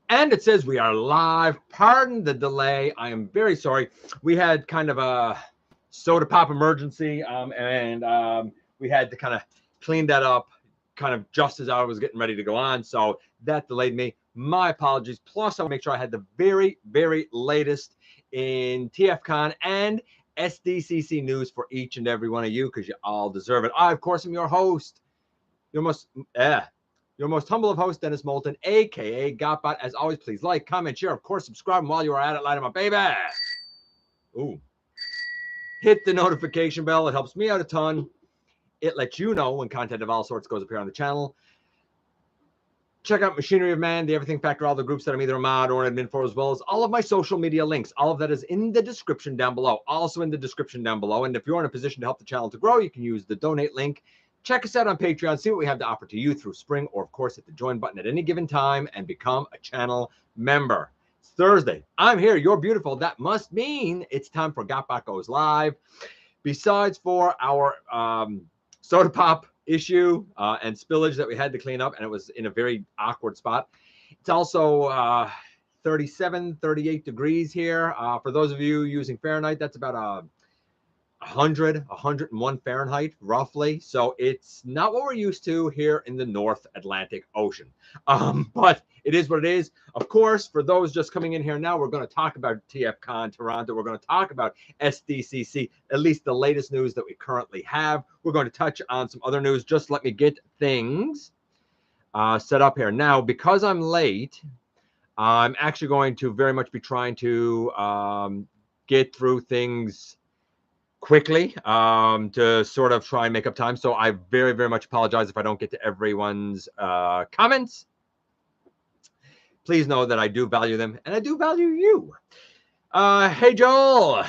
And it says we are live. Pardon the delay. I am very sorry. We had kind of a soda pop emergency, and we had to kind of clean that up kind of just as I was getting ready to go on. So that delayed me. My apologies. Plus, I'll make sure I had the very, very latest in TFcon and SDCC news for each and every one of you because you all deserve it. I, of course, am your host, your most humble of hosts, Dennis Moulton, aka GotBot. As always, please like, comment, share, of course, subscribe. And while you are at it, light up, baby. Ooh. Hit the notification bell. It helps me out a ton. It lets you know when content of all sorts goes up here on the channel. Check out Machinery of Man, the Everything Factor, all the groups that I'm either a mod or an admin for, as well as all of my social media links. All of that is in the description down below. Also in the description down below. And if you're in a position to help the channel to grow, you can use the donate link. Check us out on Patreon, see what we have to offer to you through Spring, or of course hit the join button at any given time and become a channel member. It's Thursday. I'm here. You're beautiful. That must mean it's time for GotBot Goes Live. Besides for our soda pop issue and spillage that we had to clean up, and it was in a very awkward spot. It's also 37, 38 degrees here. For those of you using Fahrenheit, that's about 101 Fahrenheit, roughly. So it's not what we're used to here in the North Atlantic Ocean. But it is what it is. Of course, for those just coming in here now, we're going to talk about TFcon Toronto. We're going to talk about SDCC, at least the latest news that we currently have. We're going to touch on some other news. Just let me get things set up here. Now, because I'm late, I'm actually going to very much be trying to get through things quickly to sort of try and make up time. So I very, very much apologize if I don't get to everyone's comments. Please know that I do value them and I do value you. Hey, Joel.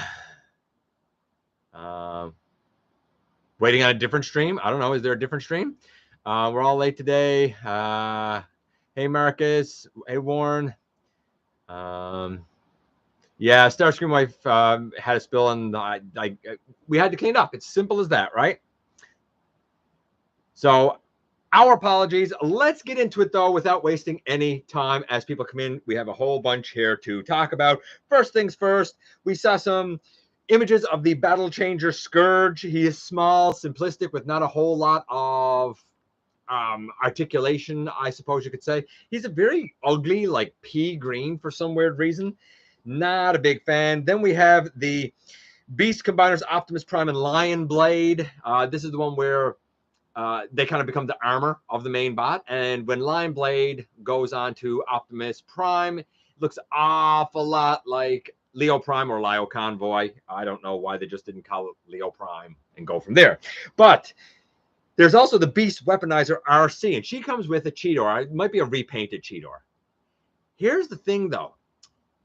Waiting on a different stream. I don't know. Is there a different stream? We're all late today. Hey, Marcus. Hey, Warren. Yeah, Starscream wife had a spill, and we had to clean it up. It's simple as that, right? So our apologies. Let's get into it, though, without wasting any time as people come in. We have a whole bunch here to talk about. First things first, we saw some images of the Battle Changer Scourge. He is small, simplistic, with not a whole lot of articulation, I suppose you could say. He's a very ugly, like pea green for some weird reason. Not a big fan. Then we have the Beast Combiners, Optimus Prime, and Lion Blade. This is the one where they kind of become the armor of the main bot. And when Lion Blade goes on to Optimus Prime, it looks an awful lot like Leo Prime or Lio Convoy. I don't know why they just didn't call it Leo Prime and go from there. But there's also the Beast Weaponizer RC, and she comes with a Cheetor. It might be a repainted Cheetor. Here's the thing, though.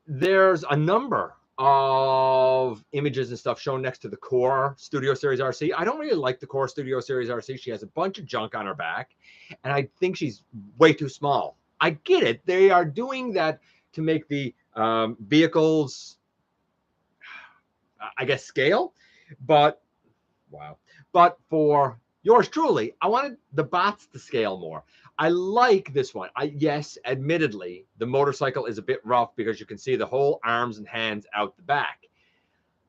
There's a number of images and stuff shown next to the Core Studio Series RC. I don't really like the Core Studio Series RC. She has a bunch of junk on her back, and I think she's way too small. I get it. They are doing that to make the vehicles, I guess, scale. But, wow. But for yours truly, I wanted the bots to scale more. I like this one. Yes, admittedly, the motorcycle is a bit rough because you can see the whole arms and hands out the back.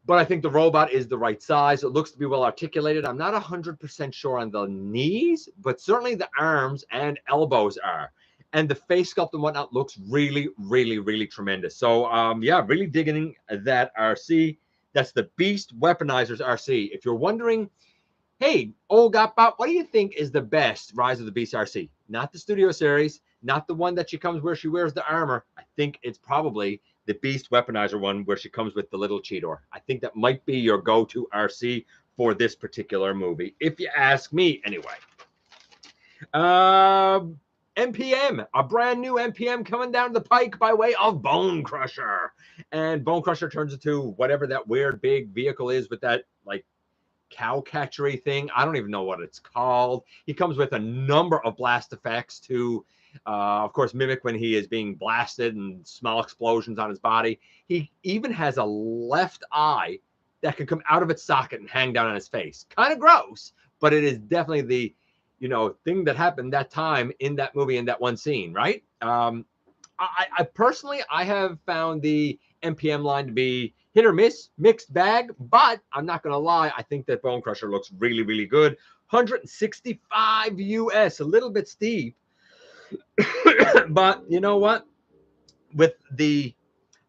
But I think the robot is the right size. It looks to be well articulated. I'm not 100% sure on the knees, but certainly the arms and elbows are. And the face sculpt and whatnot looks really, really, really tremendous. So, yeah, really digging that RC. That's the Beast Weaponizers RC. If you're wondering, hey, old GotBot, what do you think is the best Rise of the Beast RC? Not the Studio Series, not the one that she comes where she wears the armor. I think it's probably the Beast Weaponizer one where she comes with the little Cheetor. I think that might be your go-to RC for this particular movie, if you ask me anyway. NPM, a brand new NPM coming down the pike by way of Bone Crusher. And Bone Crusher turns into whatever that weird big vehicle is with that, like, cow catchery thing. I don't even know what it's called. He comes with a number of blast effects to, of course, mimic when he is being blasted and small explosions on his body. He even has a left eye that can come out of its socket and hang down on his face. Kind of gross, but it is definitely the, thing that happened that time in that movie, in that one scene, right? I personally, I have found the MPM line to be hit or miss, mixed bag, but I'm not going to lie. I think that Bone Crusher looks really, really good. 165 US, a little bit steep. But you know what? With the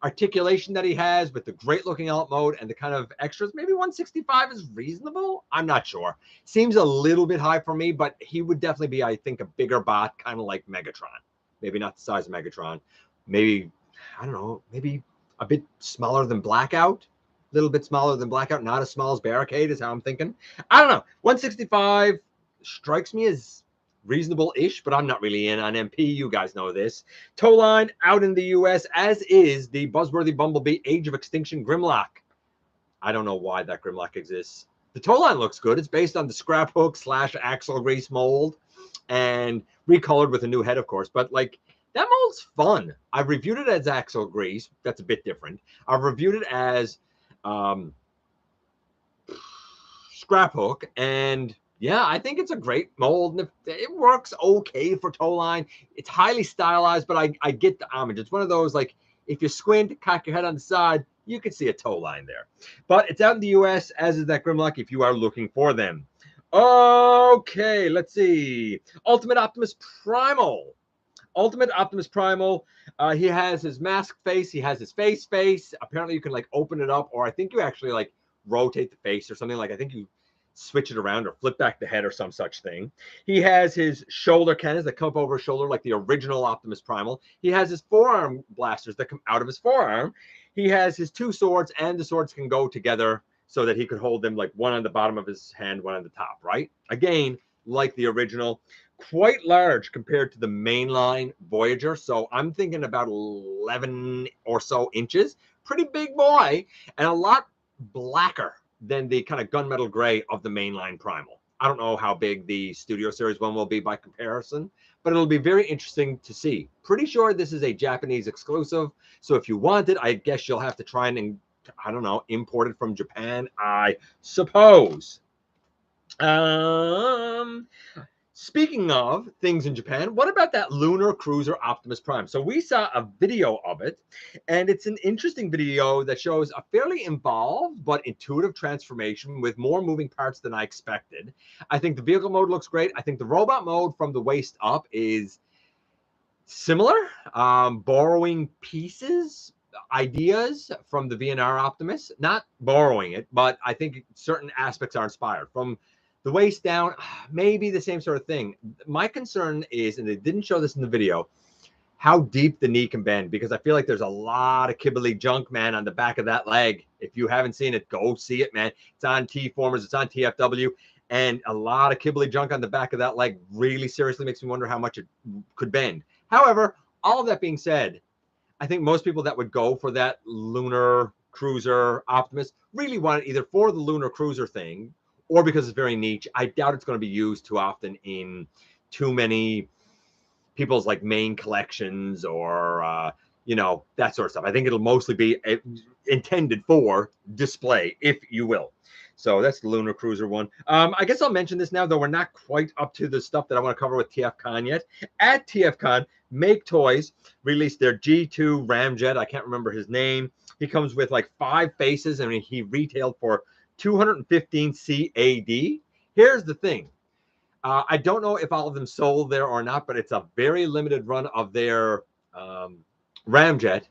articulation that he has, with the great looking alt mode and the kind of extras, maybe 165 is reasonable. I'm not sure. Seems a little bit high for me, but he would definitely be, I think, a bigger bot, kind of like Megatron. Maybe not the size of Megatron. Maybe, I don't know, maybe a bit smaller than Blackout. A little bit smaller than Blackout, not as small as Barricade is how I'm thinking. I don't know. 165 strikes me as reasonable-ish, but I'm not really in on MP. You guys know this. Tow line out in the US, as is the buzzworthy Bumblebee Age of Extinction Grimlock. I don't know why that Grimlock exists. The tow line looks good. It's based on the scrap hook / axle grease mold and recolored with a new head, of course. But like, that mold's fun. I've reviewed it as axle grease. That's a bit different. I've reviewed it as scrap hook, and yeah, I think it's a great mold. And it works okay for tow line. It's highly stylized, but I get the homage. It's one of those, like, if you squint, cock your head on the side, you can see a tow line there. But it's out in the US, as is that Grimlock, if you are looking for them. Okay, let's see. Ultimate Optimus Primal. Ultimate Optimus Primal. He has his mask face. He has his face. Apparently, you can like open it up, or I think you actually like rotate the face or something. Like, I think you switch it around or flip back the head or some such thing. He has his shoulder cannons that come up over his shoulder like the original Optimus Primal. He has his forearm blasters that come out of his forearm. He has his two swords, and the swords can go together so that he could hold them, like one on the bottom of his hand, one on the top, right? Again, like the original. Quite large compared to the mainline Voyager. So I'm thinking about 11 or so inches. Pretty big boy, and a lot blacker than the kind of gunmetal gray of the mainline Primal. I don't know how big the Studio Series one will be by comparison, but it'll be very interesting to see. Pretty sure this is a Japanese exclusive. So if you want it, I guess you'll have to try and, I don't know, import it from Japan, I suppose. Speaking of things in Japan, what about that Lunar Cruiser Optimus Prime? So we saw a video of it, and it's an interesting video that shows a fairly involved but intuitive transformation with more moving parts than I expected. I think the vehicle mode looks great. I think the robot mode from the waist up is similar, borrowing pieces, ideas from the VNR Optimus. Not borrowing it, but I think certain aspects are inspired. From the waist down, maybe the same sort of thing. My concern is, and they didn't show this in the video, how deep the knee can bend, because I feel like there's a lot of kibbly junk, man, on the back of that leg. If you haven't seen it, go see it, man. It's on T-Formers, it's on TFW, and a lot of kibbly junk on the back of that leg really seriously makes me wonder how much it could bend. However, all of that being said, I think most people that would go for that Lunar Cruiser Optimus really want it either for the Lunar Cruiser thing or because it's very niche. I doubt it's going to be used too often in too many people's like main collections or, you know, that sort of stuff. I think it'll mostly be intended for display, if you will. So that's the Lunar Cruiser one. I guess I'll mention this now, though we're not quite up to the stuff that I want to cover with TFcon yet. At TFcon, Make Toys released their G2 Ramjet. I can't remember his name. He comes with like 5 faces, and he retailed for 215 CAD. Here's the thing. I don't know if all of them sold there or not, but it's a very limited run of their Ramjet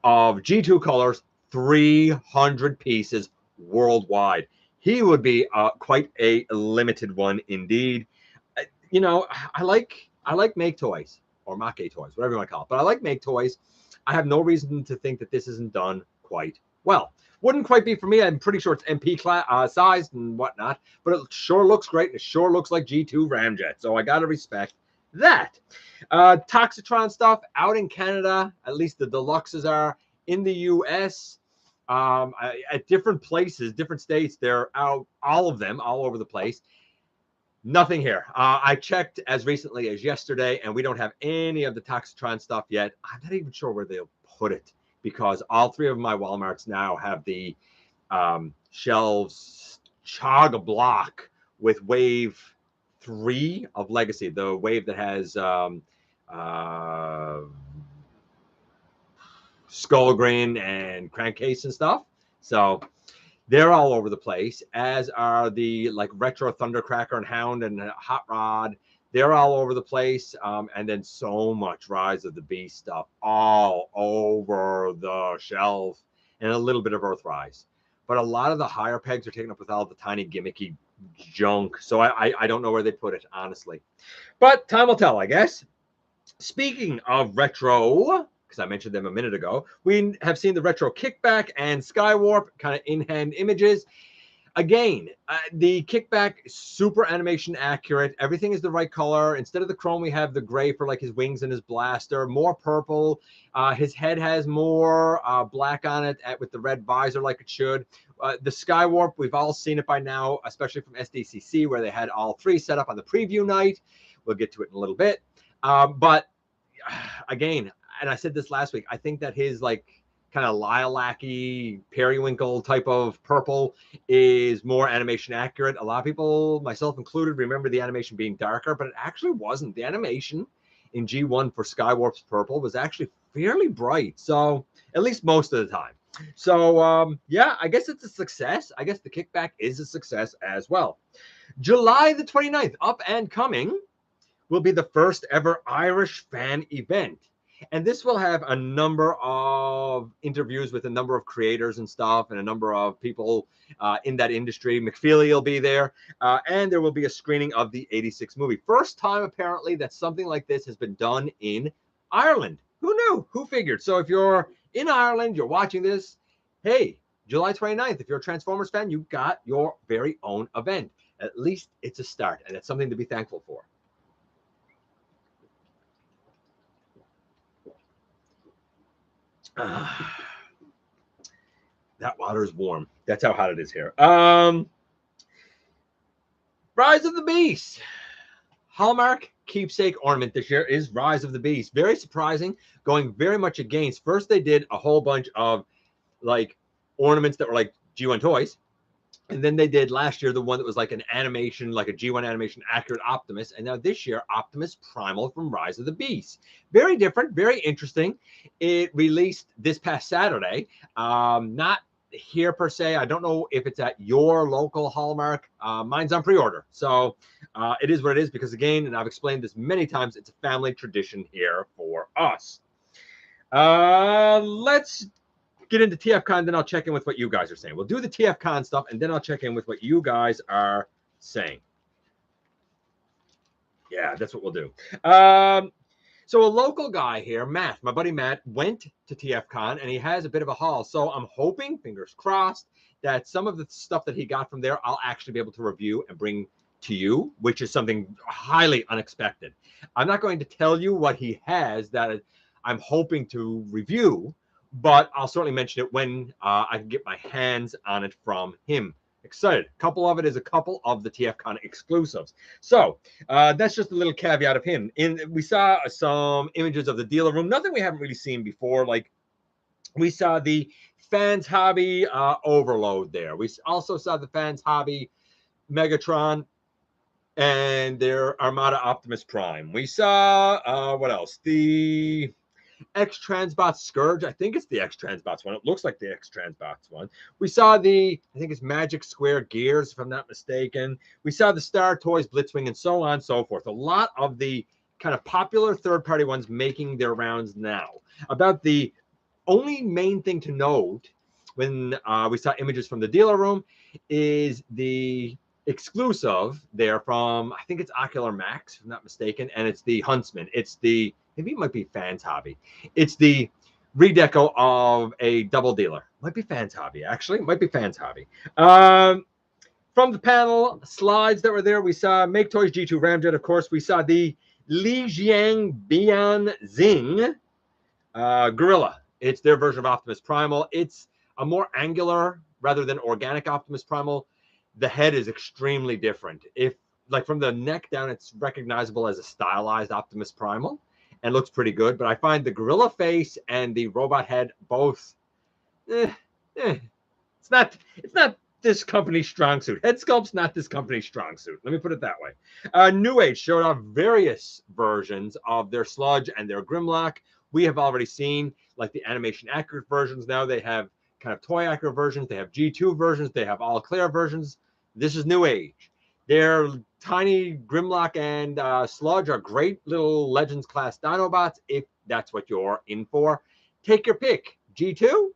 of G2 colors, 300 pieces worldwide. He would be quite a limited one indeed. You know, I like Make Toys, or Make Toys, whatever you want to call it, but I like Make Toys. I have no reason to think that this isn't done quite well. Wouldn't quite be for me. I'm pretty sure it's MP sized and whatnot, but it sure looks great, and it sure looks like G2 Ramjet, so I gotta respect that. Toxitron stuff out in Canada, at least the deluxes are. In the US, at different places, different states, they're out, all of them, all over the place. Nothing here. I checked as recently as yesterday, and we don't have any of the Toxitron stuff yet. I'm not even sure where they'll put it, because all 3 of my Walmarts now have the shelves chock-a-block with wave 3 of Legacy, the wave that has Skullgrin and Crankcase and stuff. So they're all over the place, as are the like retro Thundercracker and Hound and Hot Rod. They're all over the place. And then so much Rise of the Beast stuff all over the shelf, and a little bit of Earthrise. But a lot of the higher pegs are taken up with all the tiny gimmicky junk. So I don't know where they put it, honestly. But time will tell, I guess. Speaking of retro, because I mentioned them a minute ago, we have seen the retro Kickback and Skywarp kind of in-hand images. Again, the Kickback, super animation accurate. Everything is the right color. Instead of the chrome, we have the gray for like his wings and his blaster. More purple. His head has more black on it with the red visor like it should. The Skywarp, we've all seen it by now, especially from SDCC, where they had all three set up on the preview night. We'll get to it in a little bit. But again, and I said this last week, I think that his like kind of lilac-y periwinkle type of purple is more animation accurate. A lot of people, myself included, remember the animation being darker, but it actually wasn't. The animation in G1 for Skywarp's purple was actually fairly bright. So at least most of the time. So yeah, I guess it's a success. I guess the Kickback is a success as well. July the 29th, up and coming, will be the first ever Irish fan event. And this will have a number of interviews with a number of creators and stuff, and a number of people in that industry. McFeely will be there, and there will be a screening of the '86 movie. First time, apparently, that something like this has been done in Ireland. Who knew? Who figured? So if you're in Ireland, you're watching this, hey, July 29th, if you're a Transformers fan, you got your very own event. At least it's a start, and it's something to be thankful for. That water is warm. That's how hot it is here. Rise of the Beast. Hallmark keepsake ornament this year is Rise of the Beast. Very surprising, going very much against. First, they did a whole bunch of like ornaments that were like G1 toys. And then they did last year the one that was like an animation, like a G1 animation accurate Optimus. And now this year, Optimus Primal from Rise of the Beast. Very different, very interesting. It released this past Saturday. Not here per se. I don't know if it's at your local Hallmark. Mine's on pre-order. So it is what it is because, again, and I've explained this many times, it's a family tradition here for us. Let's get into TFcon, then I'll check in with what you guys are saying. We'll do the TFcon stuff, and then I'll check in with what you guys are saying. Yeah, that's what we'll do. So a local guy here, Matt, my buddy Matt, went to TFcon, and he has a bit of a haul. So I'm hoping, fingers crossed, that some of the stuff that he got from there, I'll actually be able to review and bring to you, which is something highly unexpected. I'm not going to tell you what he has that I'm hoping to review, but I'll certainly mention it when I can get my hands on it from him. Excited. A couple of it is a couple of the TFcon exclusives. So that's just a little caveat of him. We saw some images of the dealer room, nothing we haven't really seen before. Like we saw the Fans Hobby Overload there. We also saw the Fans Hobby Megatron and their Armada Optimus Prime. We saw, what else? The X-Transbots Scourge. I think it's the X-Transbots one. It looks like the X-Transbots one. We saw the, I think it's Magic Square Gears, if I'm not mistaken. We saw the Star Toys Blitzwing and so on and so forth. A lot of the kind of popular third-party ones making their rounds now. About the only main thing to note when we saw images from the dealer room is the exclusive there from, I think it's Ocular Max, if I'm not mistaken, and it's the Huntsman. It's the, maybe it might be Fans Hobby. It's the redeco of a double dealer. Might be Fans Hobby, actually. Might be Fans Hobby. From the panel slides that were there, we saw Make Toys G2 Ramjet, of course. We saw the Li Jiang Bian Zing Gorilla. It's their version of Optimus Primal. It's a more angular rather than organic Optimus Primal. The head is extremely different. If, like, from the neck down, it's recognizable as a stylized Optimus Primal and looks pretty good. But I find the gorilla face and the robot head both, it's not this company's strong suit. Head sculpt's not this company's strong suit. Let me put it that way. New Age showed off various versions of their Sludge and their Grimlock. We have already seen like the animation accurate versions. Now they have kind of toy accurate versions. They have G2 versions. They have all clear versions. This is new age. Their tiny Grimlock and Sludge are great little Legends class Dinobots if that's what you're in for. Take your pick, G2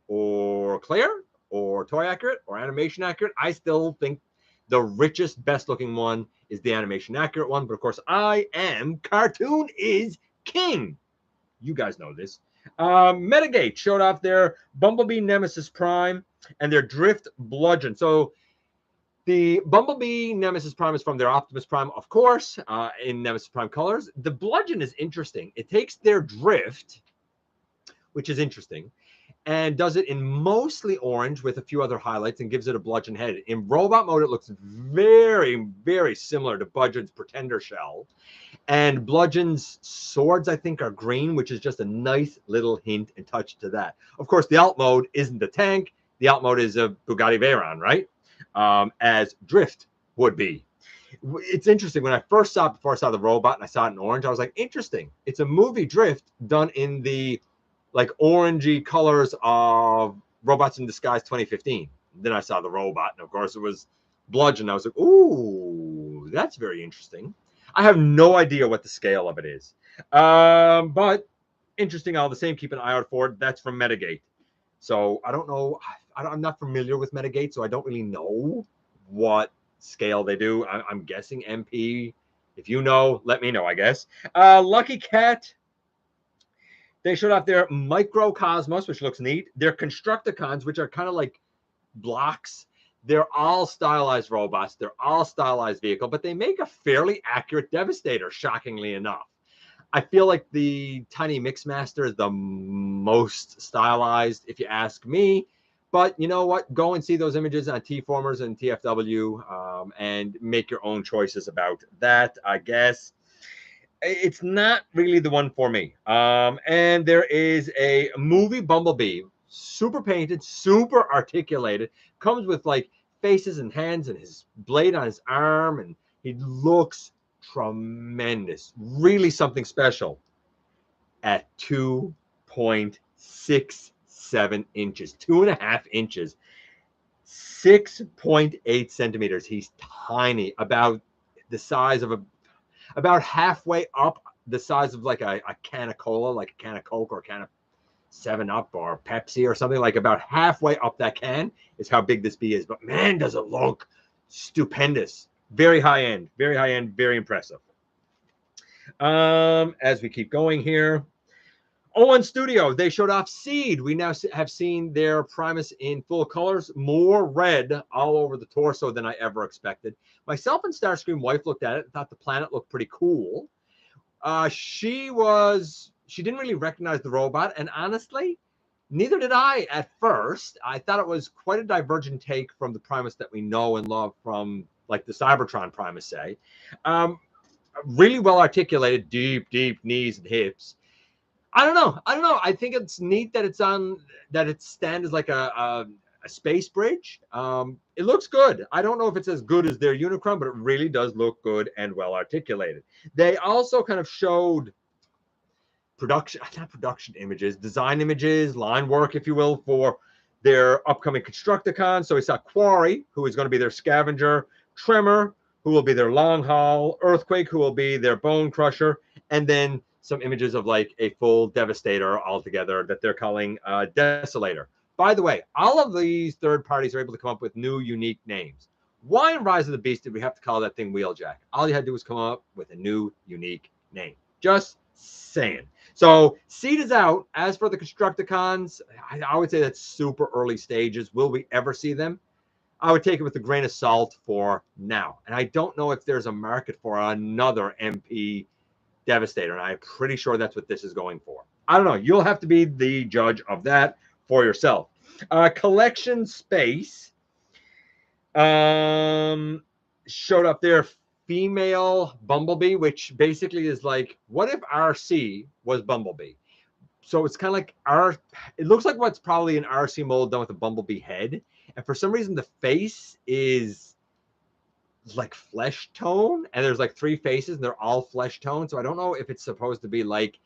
or clear or toy accurate or animation accurate. I still think the richest, best looking one is the animation accurate one. But of course, I am cartoon is king. You guys know this. Metagate showed off their Bumblebee Nemesis Prime and their Drift Bludgeon. So the Bumblebee Nemesis Prime is from their Optimus Prime, of course, in Nemesis Prime colors. The Bludgeon is interesting. It takes their Drift, which is interesting, and does it in mostly orange with a few other highlights and gives it a bludgeon head. In robot mode, it looks very, very similar to Bludgeon's Pretender shell. And Bludgeon's swords, I think, are green, which is just a nice little hint and touch to that. Of course, the alt mode isn't the tank. The alt mode is a Bugatti Veyron, right? As Drift would be. It's interesting. When I first saw it, before I saw the robot and I saw it in orange, I was like, interesting. It's a movie Drift done in the like orangey colors of Robots in Disguise 2015. Then I saw the robot, and of course it was Bludgeon. I was like, ooh, that's very interesting. I have no idea what the scale of it is. But interesting all the same. Keep an eye out for it. That's from Metagate. So I don't know. I'm not familiar with Metagate, so I don't really know what scale they do. I'm guessing MP. If you know, let me know, I guess. Lucky Cat. They showed off their Microcosmos, which looks neat. Their Constructicons, which are kind of like blocks. They're all stylized robots. They're all stylized vehicle, but they make a fairly accurate Devastator, shockingly enough. I feel like the Tiny Mixmaster is the most stylized, if you ask me. But you know what? Go and see those images on T-Formers and TFW and make your own choices about that, I guess. It's not really the one for me. And there is a movie Bumblebee, super painted, super articulated, comes with like faces and hands and his blade on his arm, and he looks tremendous. Really something special at 2.67 inches, 2.5 inches, 6.8 centimeters. He's tiny, about the size of about halfway up the size of like a can of cola, like a can of Coke or a can of 7-Up or Pepsi or something. Like about halfway up that can is how big this bee is. But man, does it look stupendous. Very high end, very impressive. As we keep going here. Owen Studio, they showed off Seed. We now have seen their Primus in full colors, more red all over the torso than I ever expected. Myself and Starscream wife looked at it and thought the planet looked pretty cool. She didn't really recognize the robot, and honestly, neither did I at first. I thought it was quite a divergent take from the Primus that we know and love from like the Cybertron Primus, say. Really well articulated, deep knees and hips. I don't know. I think it's neat that it's stand as like a space bridge. It looks good. I don't know if it's as good as their Unicron, but it really does look good and well articulated. They also kind of showed design images, line work, if you will, for their upcoming Constructicon. So we saw Quarry, who is going to be their Scavenger, Tremor, who will be their Long Haul, Earthquake, who will be their Bone Crusher, and then some images of like a full Devastator altogether that they're calling Desolator. By the way, all of these third parties are able to come up with new, unique names. Why in Rise of the Beast did we have to call that thing Wheeljack? All you had to do was come up with a new, unique name. Just saying. So Seed is out. As for the Constructicons, I would say that's super early stages. Will we ever see them? I would take it with a grain of salt for now. And I don't know if there's a market for another MP Devastator, and I'm pretty sure that's what this is going for. I don't know. You'll have to be the judge of that for yourself. Collection Space showed up their female Bumblebee, which basically is like, what if RC was Bumblebee? So it's kind of like it looks like what's probably an RC mold done with a Bumblebee head. And for some reason, the face is like flesh tone, and there's like 3 faces and they're all flesh tone. So I don't know if it's supposed to be like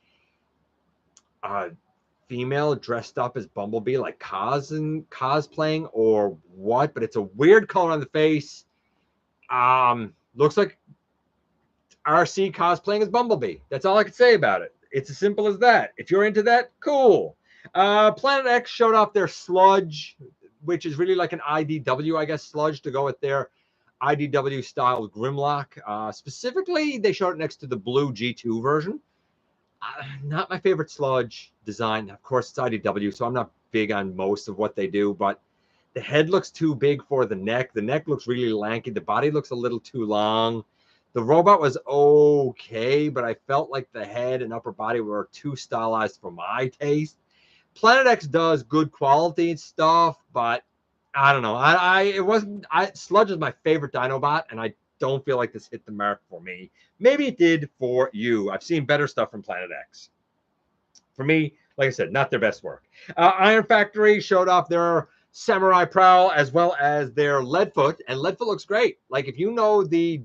female dressed up as Bumblebee, like cosplaying or what, but it's a weird color on the face. Looks like RC cosplaying as Bumblebee. That's all I can say about it. It's as simple as that. If you're into that, cool. Planet X showed off their sludge, which is really like an IDW, I guess, sludge to go with their IDW style Grimlock. Specifically, they showed it next to the blue G2 version. Not my favorite sludge design. Of course, it's IDW, so I'm not big on most of what they do, but the head looks too big for the neck. The neck looks really lanky. The body looks a little too long. The robot was okay, but I felt like the head and upper body were too stylized for my taste. Planet X does good quality stuff, but I don't know. It wasn't. Sludge is my favorite Dinobot, and I don't feel like this hit the mark for me. Maybe it did for you. I've seen better stuff from Planet X. For me, like I said, not their best work. Iron Factory showed off their Samurai Prowl as well as their Leadfoot, and Leadfoot looks great. Like if you know the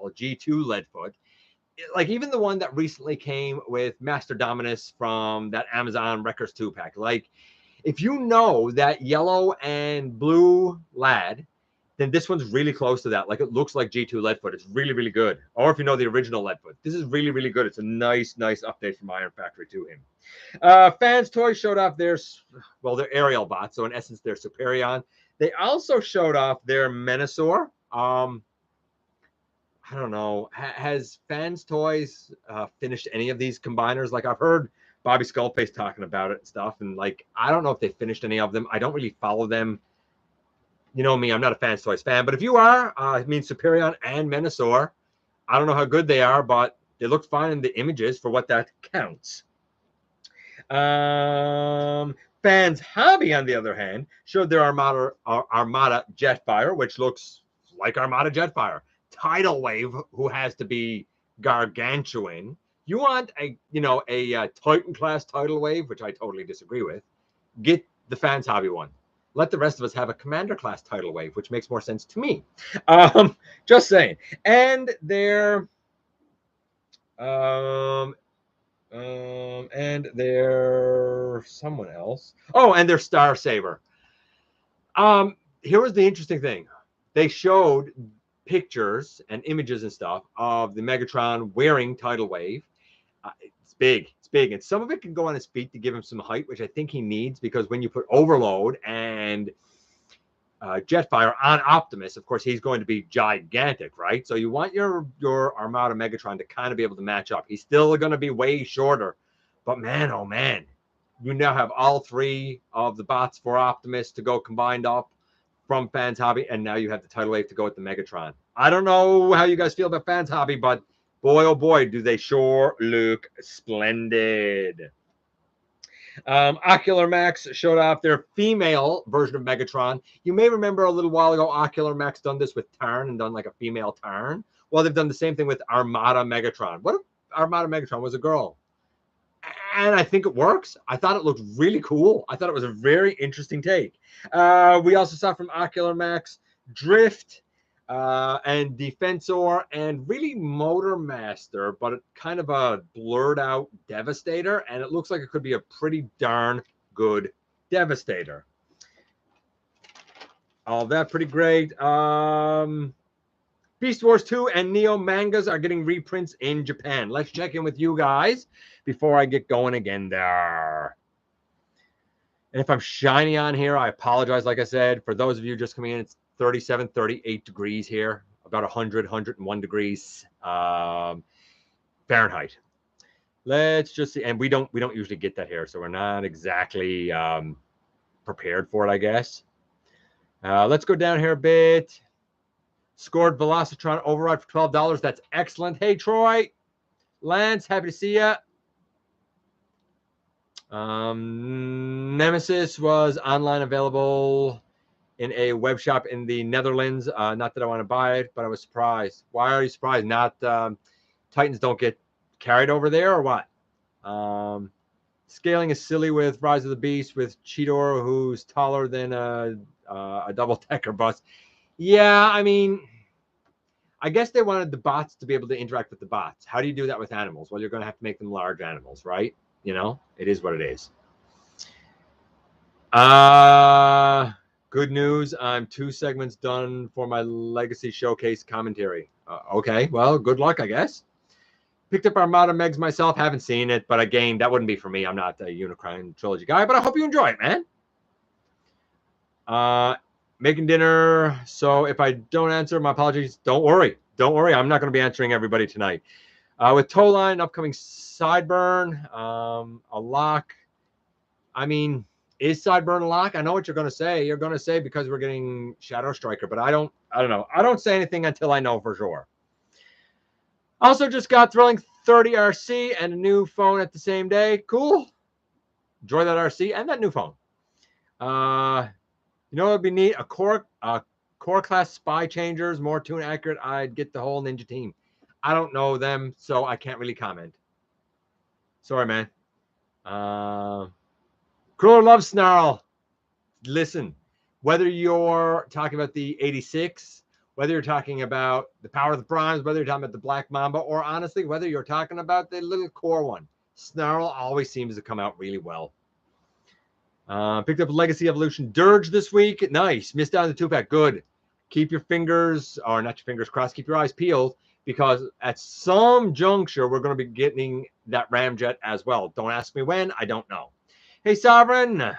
G2 Leadfoot, like even the one that recently came with Master Dominus from that Amazon Wreckers 2 pack, like if you know that yellow and blue lad, then this one's really close to that. Like it looks like G2 Leadfoot. It's really, really good. Or if you know the original Leadfoot, this is really, really good. It's a nice, nice update from Iron Factory to him. Fans Toys showed off their aerial bots. So in essence, their Superion. They also showed off their Menasor. I don't know. Has Fans Toys finished any of these combiners? Like I've heard Bobby Skullface talking about it and stuff, and like I don't know if they finished any of them. I don't really follow them. You know me, I'm not a Fans Toys fan, but if you are, I mean Superion and Menasor, I don't know how good they are, but they look fine in the images for what that counts. Fans Hobby, on the other hand, showed their Armada Jetfire, which looks like Armada Jetfire. Tidal Wave, who has to be gargantuan. You want a Titan class Tidal Wave, which I totally disagree with. Get the Fans Hobby one. Let the rest of us have a Commander class Tidal Wave, which makes more sense to me. Just saying. And their someone else. Oh, and their Star Saber. Here was the interesting thing. They showed pictures and images and stuff of the Megatron wearing Tidal Wave. It's big. It's big. And some of it can go on his feet to give him some height, which I think he needs, because when you put Overload and Jetfire on Optimus, of course, he's going to be gigantic, right? So you want your Armada Megatron to kind of be able to match up. He's still going to be way shorter. But man, oh man, you now have all three of the bots for Optimus to go combined up from Fans Hobby, and now you have the Tidal Wave to go with the Megatron. I don't know how you guys feel about Fans Hobby, but boy, oh boy, do they sure look splendid. Ocular Max showed off their female version of Megatron. You may remember a little while ago, Ocular Max done this with Tarn and done like a female Tarn. Well, they've done the same thing with Armada Megatron. What if Armada Megatron was a girl? And I think it works. I thought it looked really cool. I thought it was a very interesting take. We also saw from Ocular Max Drift and Defensor and really Motor Master, but it kind of a blurred out Devastator. And it looks like it could be a pretty darn good Devastator. All that pretty great. Beast Wars 2 and Neo mangas are getting reprints in Japan. Let's check in with you guys before I get going again there. And if I'm shiny on here, I apologize. Like I said, for those of you just coming in, it's 37, 38 degrees here, about 100, 101 degrees Fahrenheit. Let's just see. And we don't usually get that here, so we're not exactly prepared for it, I guess. Let's go down here a bit. Scored Velocitron Override for $12. That's excellent. Hey, Troy. Lance, happy to see you. Nemesis was online available in a web shop in the Netherlands. Not that I want to buy it, but I was surprised. Why are you surprised? Not Titans don't get carried over there or what? Scaling is silly with Rise of the Beast with Cheetor, who's taller than a double-decker bus. Yeah, I mean, I guess they wanted the bots to be able to interact with the bots. How do you do that with animals? Well, you're going to have to make them large animals, right? You know, it is what it is. Good news. I'm 2 segments done for my Legacy Showcase commentary. Okay, well, good luck, I guess. Picked up Armada Megs myself. Haven't seen it, but again, that wouldn't be for me. I'm not a Unicron Trilogy guy, but I hope you enjoy it, man. Making dinner. So if I don't answer, my apologies. Don't worry. Don't worry. I'm not going to be answering everybody tonight. With Towline, upcoming Sideburn, a lock. I mean, is Sideburn a lock? I know what you're going to say. You're going to say because we're getting Shadow Striker, but I don't know. I don't say anything until I know for sure. Also just got Thrilling 30 RC and a new phone at the same day. Cool. Enjoy that RC and that new phone. You know what would be neat? A core class spy changers, more tune accurate. I'd get the whole Ninja team. I don't know them, so I can't really comment. Sorry, man. Cruller loves Snarl. Listen, whether you're talking about the 86, whether you're talking about the Power of the Primes, whether you're talking about the Black Mamba, or honestly, whether you're talking about the little core one, Snarl always seems to come out really well. Picked up Legacy Evolution Dirge this week. Nice. Missed out on the 2-pack. Good. Keep your fingers, or not your fingers crossed, keep your eyes peeled, because at some juncture, we're going to be getting that Ramjet as well. Don't ask me when. I don't know. Hey, Sovereign. They're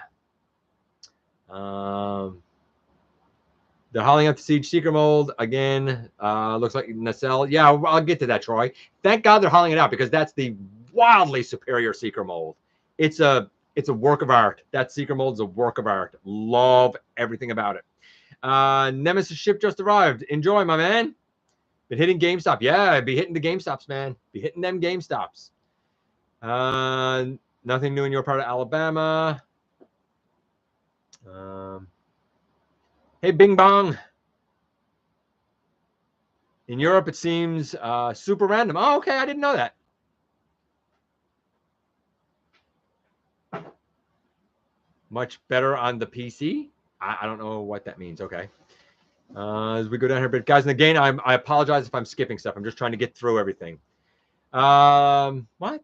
hauling up the Siege Seeker mold again. Looks like nacelle. Yeah, I'll get to that, Troy. Thank God they're hauling it out, because that's the wildly superior Seeker mold. It's a work of art. That Seeker mold is a work of art. Love everything about it. Nemesis ship just arrived. Enjoy, my man. Been hitting GameStop. Yeah, be hitting the GameStops, man. Be hitting them GameStops. Nothing new in your part of Alabama. Hey, Bing Bong. In Europe, it seems super random. Oh, okay. I didn't know that. Much better on the PC. I don't know what that means. Okay. As we go down here, but guys, and again, I apologize if I'm skipping stuff. I'm just trying to get through everything. What?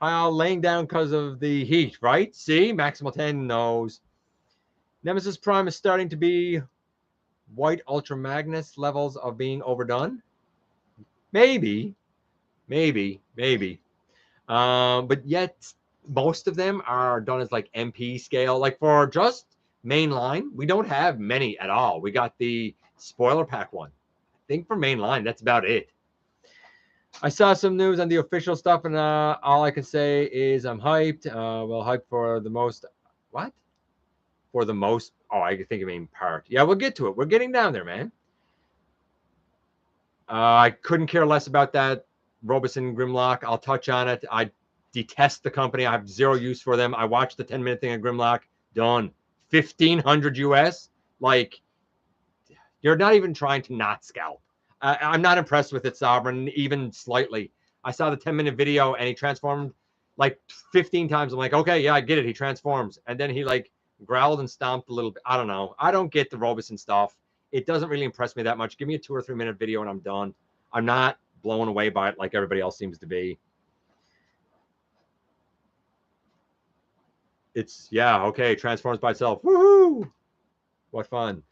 Laying down because of the heat, right? See, Maximal 10 knows. Nemesis Prime is starting to be White Ultra Magnus levels of being overdone. Maybe. But yet, most of them are done as like MP scale. Like for just mainline, we don't have many at all. We got the spoiler pack one. I think for mainline, that's about it. I saw some news on the official stuff, and all I can say is I'm hyped. Well, hyped for the most. What? For the most. Oh, I think you mean part. Yeah, we'll get to it. We're getting down there, man. I couldn't care less about that Robeson Grimlock. I'll touch on it. I detest the company. I have zero use for them. I watched the 10-minute thing at Grimlock. Done. 1,500 US. Like, you're not even trying to not scalp. I'm not impressed with it, Sovereign, even slightly. I saw the 10-minute video and he transformed like 15 times. I'm like, okay, yeah, I get it. He transforms. And then he like growled and stomped a little bit. I don't know. I don't get the Robeson stuff. It doesn't really impress me that much. Give me a 2 or 3 minute video and I'm done. I'm not blown away by it like everybody else seems to be. It's, yeah, okay, transforms by itself. Woohoo! What fun.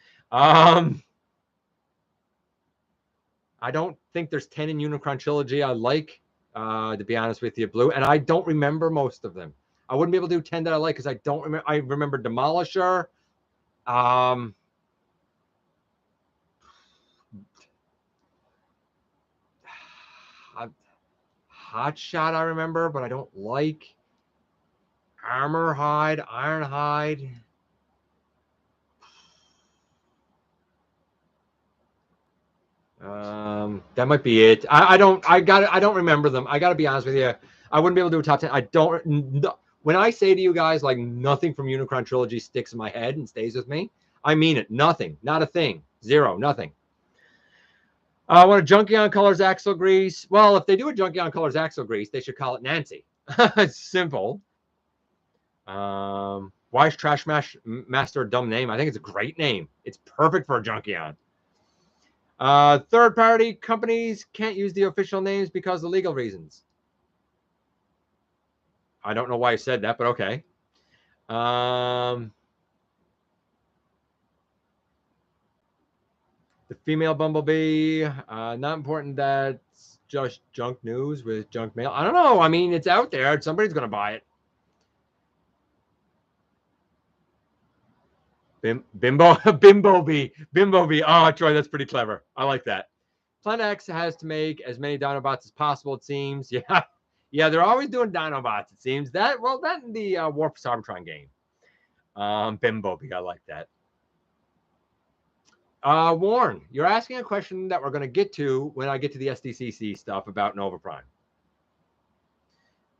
I don't think there's 10 in Unicron Trilogy I like, to be honest with you, Blue. And I don't remember most of them. I wouldn't be able to do 10 that I like because I don't remember. I remember Demolisher. Hot Shot I remember, but I don't like. Armor Hide, Iron Hide. That might be it. I don't remember them. I gotta be honest with you. I wouldn't be able to do a top 10. I don't. When I say to you guys, like, nothing from Unicron Trilogy sticks in my head and stays with me, I mean it. Nothing. Not a thing. Zero. Nothing. I want a Junkion Colors axle grease. Well, if they do a Junkion Colors axle grease, they should call it Nancy. It's simple. Why is Trash Master a dumb name? I think it's a great name. It's perfect for a Junkion. Third-party companies can't use the official names because of legal reasons. I don't know why I said that, but okay. The female Bumblebee, not important. That's just junk news with junk mail. I don't know. I mean, it's out there. Somebody's going to buy it. Bimbo-bee. Oh, Troy, that's pretty clever. I like that. Planet X has to make as many Dinobots as possible, it seems. Yeah. Yeah, they're always doing Dinobots, it seems. That in the Warp Cybertron game. Bimbo-bee, I like that. Warren, you're asking a question that we're going to get to when I get to the SDCC stuff about Nova Prime.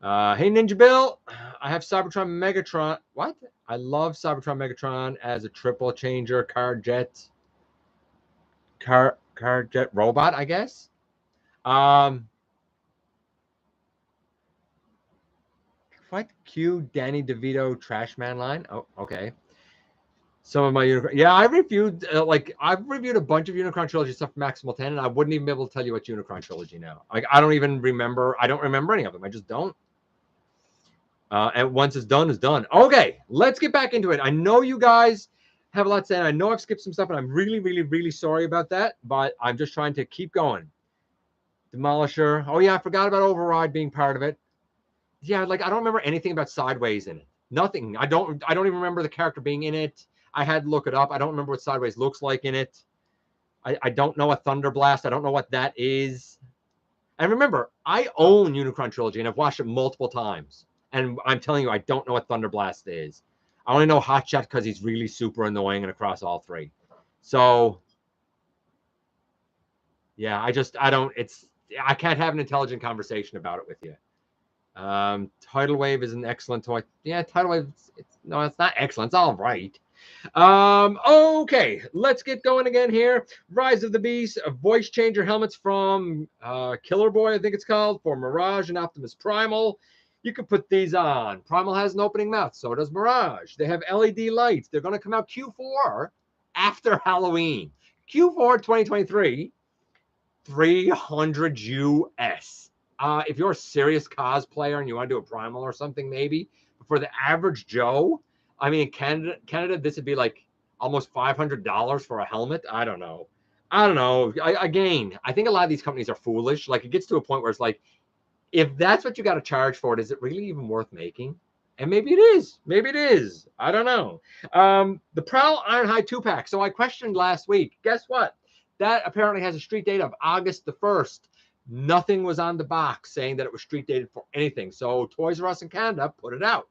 Hey, Ninja Bill, I have Cybertron Megatron. What? I love Cybertron Megatron as a triple changer car jet robot, I guess. What? Q Danny DeVito Trash Man line? Oh, okay. Some of my I've reviewed a bunch of Unicron Trilogy stuff from Maximal 10, and I wouldn't even be able to tell you what's Unicron Trilogy now. Like, I don't remember any of them. I just don't. And once it's done, it's done. Okay, let's get back into it. I know you guys have a lot to say. I know I've skipped some stuff, and I'm really, really, really sorry about that, but I'm just trying to keep going. Demolisher. Oh, yeah, I forgot about Override being part of it. Yeah, like, I don't remember anything about Sideways in it. Nothing. I don't even remember the character being in it. I had to look it up. I don't remember what Sideways looks like in it. I don't know a Thunder Blast. I don't know what that is. And remember, I own Unicron Trilogy, and I've watched it multiple times. And I'm telling you, I don't know what Thunder Blast is. I only know Hotshot because he's really super annoying and across all three. So, yeah, I can't have an intelligent conversation about it with you. Tidal Wave is an excellent toy. Yeah, Tidal Wave, it's not excellent. It's all right. Okay, let's get going again here. Rise of the Beast, voice changer helmets from Killer Boy, I think it's called, for Mirage and Optimus Primal. You can put these on. Primal has an opening mouth, so does Mirage. They have LED lights. They're going to come out Q4 after Halloween. Q4 2023, $300 US. If you're a serious cosplayer and you want to do a Primal or something, maybe. But for the average Joe, I mean, in Canada, this would be like almost $500 for a helmet. I don't know. Again, I think a lot of these companies are foolish. Like, it gets to a point where it's like, if that's what you got to charge for it, is it really even worth making? And maybe it is. Maybe it is. I don't know. The Prowl Ironhide 2-pack. So I questioned last week. Guess what? That apparently has a street date of August the 1st. Nothing was on the box saying that it was street dated for anything. So Toys R Us in Canada put it out.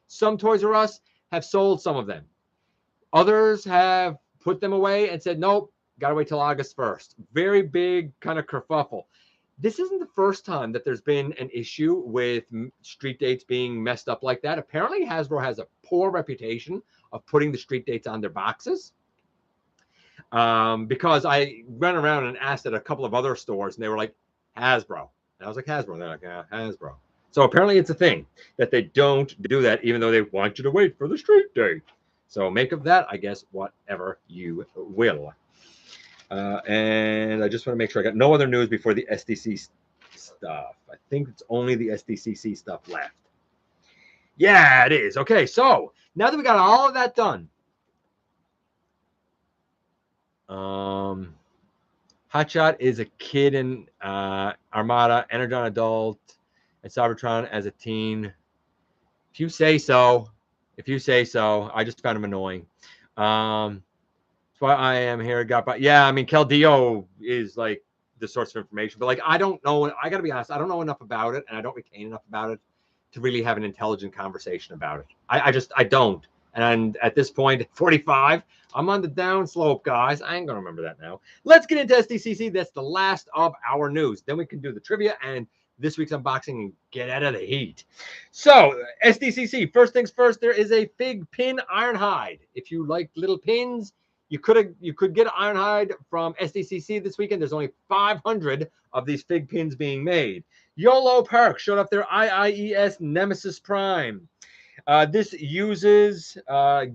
Some Toys R Us have sold some of them. Others have put them away and said, nope, got to wait till August 1st. Very big kind of kerfuffle. This isn't the first time that there's been an issue with street dates being messed up like that. Apparently, Hasbro has a poor reputation of putting the street dates on their boxes. Because I went around and asked at a couple of other stores, and they were like, Hasbro. And I was like, Hasbro. And they're like, yeah, Hasbro. So apparently it's a thing that they don't do that, even though they want you to wait for the street date. So make of that, I guess, whatever you will. And I just want to make sure I got no other news before the SDC stuff. I think it's only the SDCC stuff left. Yeah, it is. Okay, so now that we got all of that done, Hotshot is a kid in Armada, Energon adult, and Cybertron as a teen. If you say so. I just found him annoying. That's why I am here. Yeah, I mean, Keldeo is like the source of information, but like, I don't know. I got to be honest. I don't know enough about it, and I don't retain enough about it to really have an intelligent conversation about it. I don't. And at this point, 45, I'm on the down slope, guys. I ain't going to remember that now. Let's get into SDCC. That's the last of our news. Then we can do the trivia and this week's unboxing and get out of the heat. So, SDCC, first things first, there is a Fig Pin Ironhide. If you like little pins, you could get Ironhide from SDCC this weekend. There's only 500 of these Fig Pins being made. YOLOPARK showed up their IIES Nemesis Prime. This uses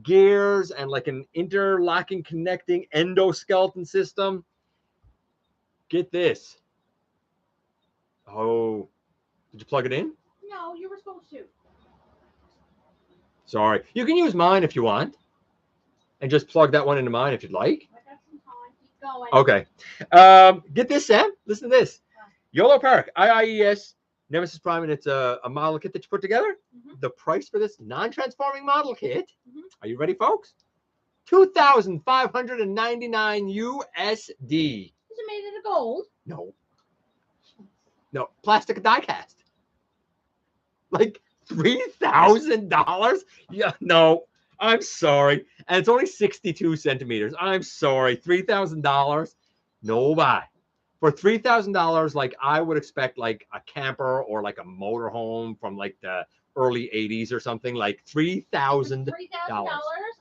gears and like an interlocking, connecting endoskeleton system. Get this. Oh, did you plug it in? No, you were supposed to. Sorry. You can use mine if you want. And just plug that one into mine if you'd like. I got some time. Keep going. Okay. Get this, Sam. Listen to this. YOLOPARK, IIES, Nemesis Prime, and it's a model kit that you put together. The price for this non-transforming model kit, are you ready, folks? $2,599 USD. Is it made out of gold? No. No, plastic die cast. Like $3,000? Yeah, no. I'm sorry. And it's only 62 centimeters. I'm sorry. $3,000? No buy. For $3,000, like I would expect like a camper or like a motorhome from like the early 80s or something, like $3,000. $3,000?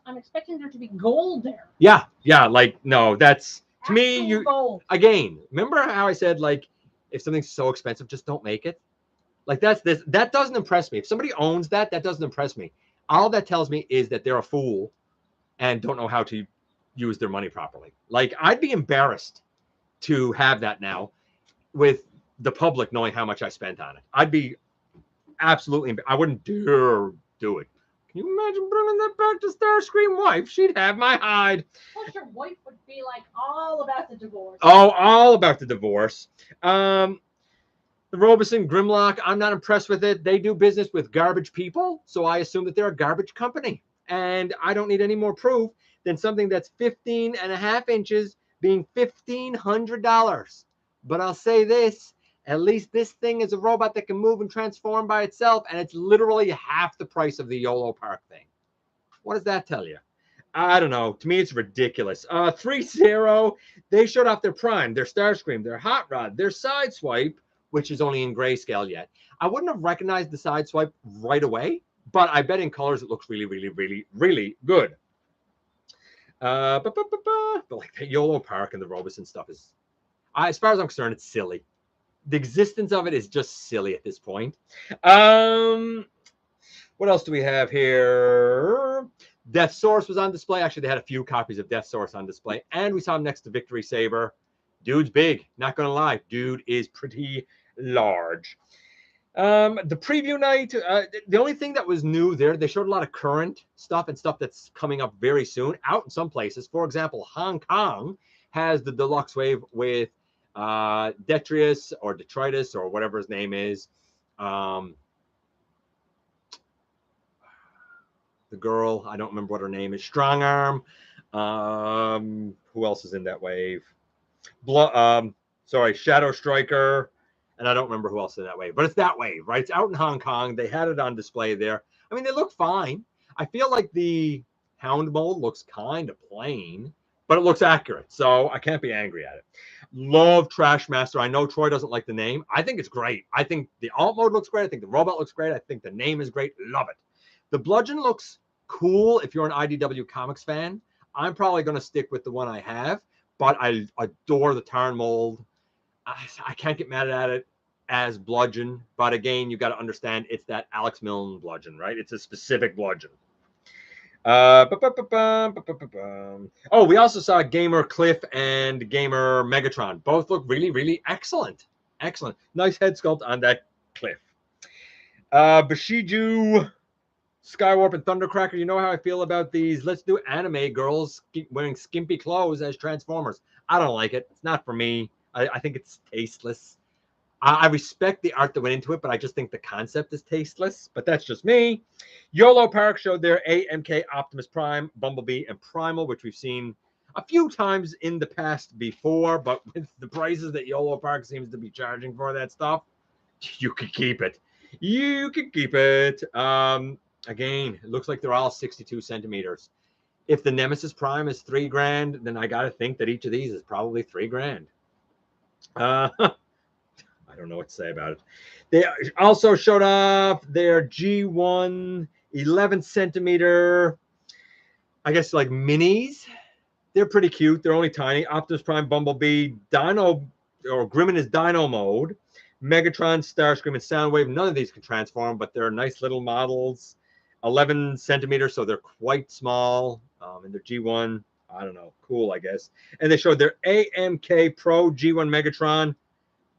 I'm expecting there to be gold there. Yeah, like no, that's to me you gold. Again, remember how I said like if something's so expensive, just don't make it? Like that doesn't impress me. If somebody owns that doesn't impress me. All that tells me is that they're a fool and don't know how to use their money properly. Like I'd be embarrassed to have that now with the public knowing how much I spent on it. I'd be absolutely, I wouldn't dare do it. Can you imagine bringing that back to Starscream wife? She'd have my hide. Plus your wife would be like all about the divorce. Oh, all about the divorce. The Robeson Grimlock, I'm not impressed with it. They do business with garbage people, so I assume that they're a garbage company. And I don't need any more proof than something that's 15.5 inches being $1,500. But I'll say this, at least this thing is a robot that can move and transform by itself, and it's literally half the price of the YOLOPARK thing. What does that tell you? I don't know. To me, it's ridiculous. threezero, they showed off their Prime, their Starscream, their Hot Rod, their Sideswipe, which is only in grayscale yet. I wouldn't have recognized the Sideswipe right away, but I bet in colors it looks really, really, really, really good. But like the YOLOPARK and the Robeson stuff is, as far as I'm concerned, it's silly. The existence of it is just silly at this point. What else do we have here? Death Source was on display. Actually, they had a few copies of Death Source on display, and we saw him next to Victory Saber. Dude's big, not gonna lie. Dude is pretty large. The preview night, the only thing that was new there, they showed a lot of current stuff and stuff that's coming up very soon out in some places. For example, Hong Kong has the deluxe wave with Detritus or Detritus or whatever his name is. The girl, I don't remember what her name is. Strong Arm. Who else is in that wave? Shadow Striker. And I don't remember who else is in that wave, but it's that wave, right? It's out in Hong Kong. They had it on display there. I mean, they look fine. I feel like the Hound mold looks kind of plain, but it looks accurate, so I can't be angry at it. Love Trashmaster. I know Troy doesn't like the name. I think it's great. I think the alt mode looks great. I think the robot looks great. I think the name is great. Love it. The Bludgeon looks cool if you're an IDW Comics fan. I'm probably going to stick with the one I have, but I adore the Tarn mold. I can't get mad at it as Bludgeon, but again, you got to understand it's that Alex Milne Bludgeon, right? It's a specific Bludgeon. Oh, we also saw Gamer Cliff and Gamer Megatron. Both look really, really excellent. Excellent. Nice head sculpt on that Cliff. Bashiju, Skywarp, and Thundercracker. You know how I feel about these. Let's do anime girls wearing skimpy clothes as Transformers. I don't like it. It's not for me. I think it's tasteless. I respect the art that went into it, but I just think the concept is tasteless. But that's just me. YOLOPARK showed their AMK Optimus Prime, Bumblebee, and Primal, which we've seen a few times in the past before. But with the prices that YOLOPARK seems to be charging for that stuff, you could keep it. You could keep it. Again, it looks like they're all 62 centimeters. If the Nemesis Prime is $3,000, then I got to think that each of these is probably $3,000. I don't know what to say about it. They also showed off their G1 11 centimeter, I guess like minis. They're pretty cute. They're only tiny. Optimus Prime, Bumblebee, Dino, or Grim in his Dino mode, Megatron, Starscream, and Soundwave. None of these can transform, but they're nice little models. 11 centimeters, so they're quite small. And their G1, I don't know, cool, I guess. And they showed their AMK Pro G1 Megatron.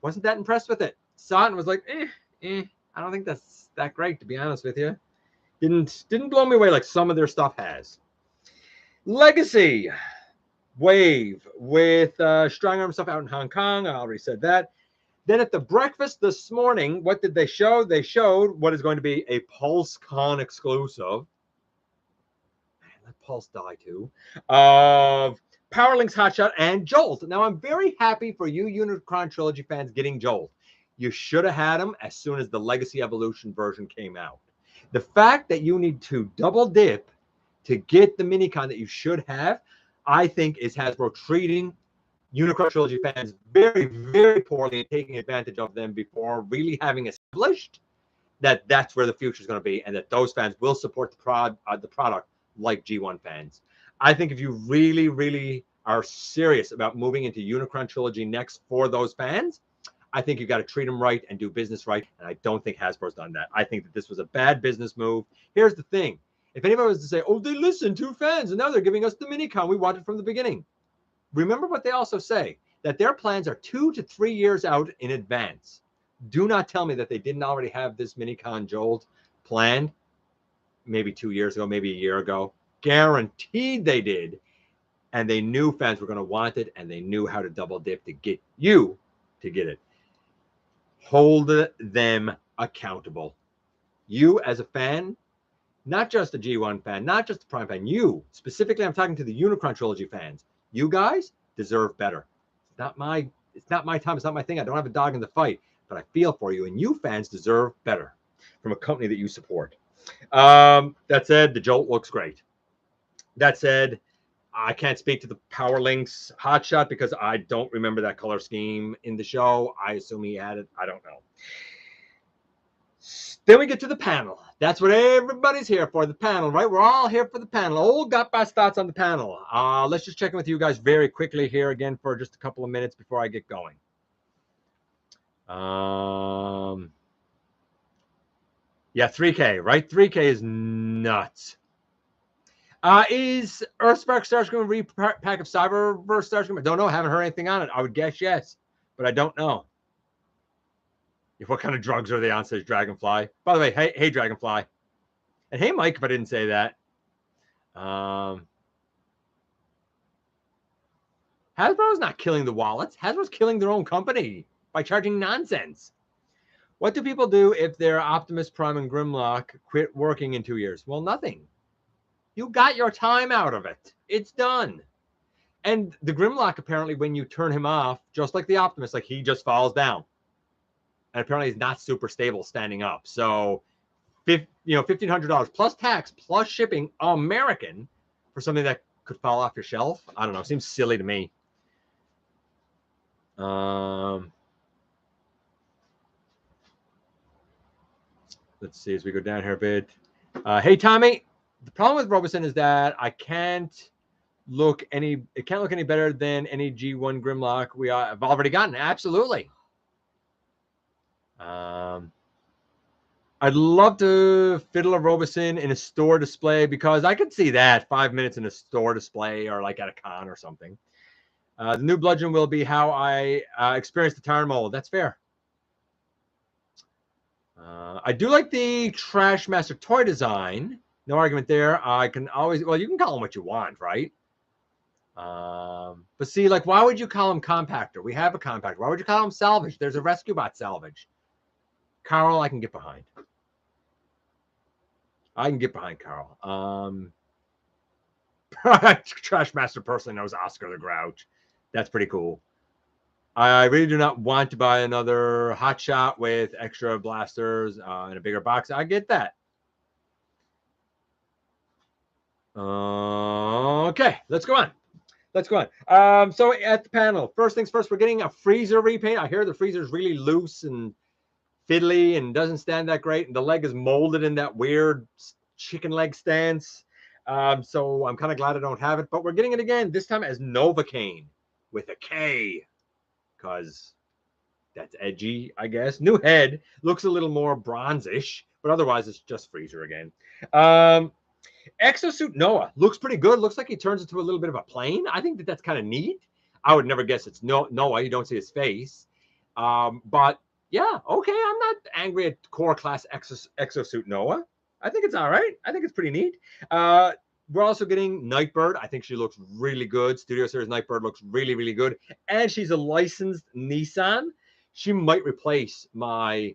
Wasn't that impressed with it. Saw it and was like, I don't think that's that great, to be honest with you. Didn't blow me away like some of their stuff has. Legacy Wave with strong arm stuff out in Hong Kong. I already said that. Then at the breakfast this morning, what did they show? They showed what is going to be a PulseCon exclusive. Man, let Pulse die too. Of Powerlink's Hotshot and Jolt. Now, I'm very happy for you Unicron Trilogy fans getting Jolt. You should have had them as soon as the Legacy Evolution version came out. The fact that you need to double dip to get the Minicon that you should have, I think is Hasbro treating Unicron Trilogy fans very, very poorly and taking advantage of them before really having established that that's where the future is going to be and that those fans will support the product like G1 fans. I think if you really, really are serious about moving into Unicron Trilogy next for those fans, I think you've got to treat them right and do business right. And I don't think Hasbro's done that. I think that this was a bad business move. Here's the thing. If anybody was to say, oh, they listened to fans and now they're giving us the Minicon we wanted from the beginning. Remember what they also say, that their plans are 2 to 3 years out in advance. Do not tell me that they didn't already have this Minicon Jolt planned maybe 2 years ago, maybe a year ago. Guaranteed they did. And they knew fans were going to want it, and they knew how to double dip to get you to get it. Hold them accountable. You as a fan, not just a G1 fan, not just a Prime fan, you, specifically I'm talking to the Unicron Trilogy fans. You guys deserve better. It's not my time. It's not my thing. I don't have a dog in the fight, but I feel for you. And you fans deserve better from a company that you support. That said, the Jolt looks great. That said, I can't speak to the Powerlink's Hotshot because I don't remember that color scheme in the show. I assume he had it. I don't know. Then we get to the panel. That's what everybody's here for, the panel, right? We're all here for the panel. Old GotBot's thoughts on the panel. Let's just check in with you guys very quickly here again for just a couple of minutes before I get going. Yeah, 3K, right? 3K is nuts. Is Earthspark Starscream a repack of Cyberverse Starscream? I don't know. I haven't heard anything on it. I would guess yes, but I don't know. What kind of drugs are they on, says Dragonfly. By the way, hey, Dragonfly. And hey, Mike, if I didn't say that. Hasbro's not killing the wallets. Hasbro's killing their own company by charging nonsense. What do people do if their Optimus Prime and Grimlock quit working in 2 years? Well, nothing. You got your time out of it. It's done. And the Grimlock, apparently, when you turn him off, just like the Optimus, like he just falls down. And apparently he's not super stable standing up. So, $1,500 plus tax plus shipping American for something that could fall off your shelf. I don't know. Seems silly to me. Let's see as we go down here a bit. Hey, Tommy. The problem with Robeson is that it can't look any better than any G1 Grimlock I've already gotten. Absolutely. I'd love to fiddle a Robeson in a store display because I could see that 5 minutes in a store display or like at a con or something. The new bludgeon will be how I experienced the Tarn mold. That's fair. I do like the Trash Master toy design. No argument there. I can always, well, you can call them what you want, right? But see, like, why would you call them compactor? We have a compactor. Why would you call them salvage? There's a Rescue Bot salvage. Carl, I can get behind. I can get behind Carl. Trash Master personally knows Oscar the Grouch. That's pretty cool. I really do not want to buy another Hotshot with extra blasters in a bigger box. I get that. Okay, let's go on. Let's go on. So at the panel, first things first, we're getting a freezer repaint. I hear the freezer is really loose and fiddly and doesn't stand that great. And the leg is molded in that weird chicken leg stance. So I'm kind of glad I don't have it. But we're getting it again, this time as Novocaine with a K. Because that's edgy, I guess. New head. Looks a little more bronzish. But otherwise, it's just freezer again. Exosuit Noah looks pretty good. Looks like he turns into a little bit of a plane. I think that's kind of neat. I would never guess it's Noah. You don't see his face. But yeah, okay. I'm not angry at core class Exosuit Noah. I think it's all right. I think it's pretty neat. We're also getting Nightbird. I think she looks really good. Studio Series Nightbird looks really, really good. And she's a licensed Nissan. She might replace my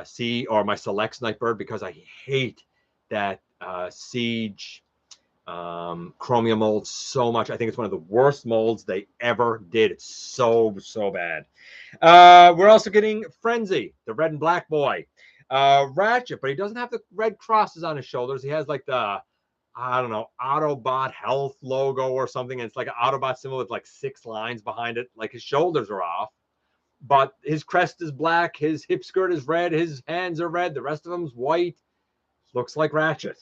C or my Selects Nightbird because I hate that Siege chromium mold so much. I think it's one of the worst molds they ever did. It's so bad. We're also getting Frenzy, the red and black boy. Ratchet, but he doesn't have the red crosses on his shoulders. He has like the, I don't know, Autobot Health logo or something. And it's like an Autobot symbol with like 6 lines behind it. Like his shoulders are off, but his crest is black. His hip skirt is red. His hands are red. The rest of them's white. Looks like Ratchet.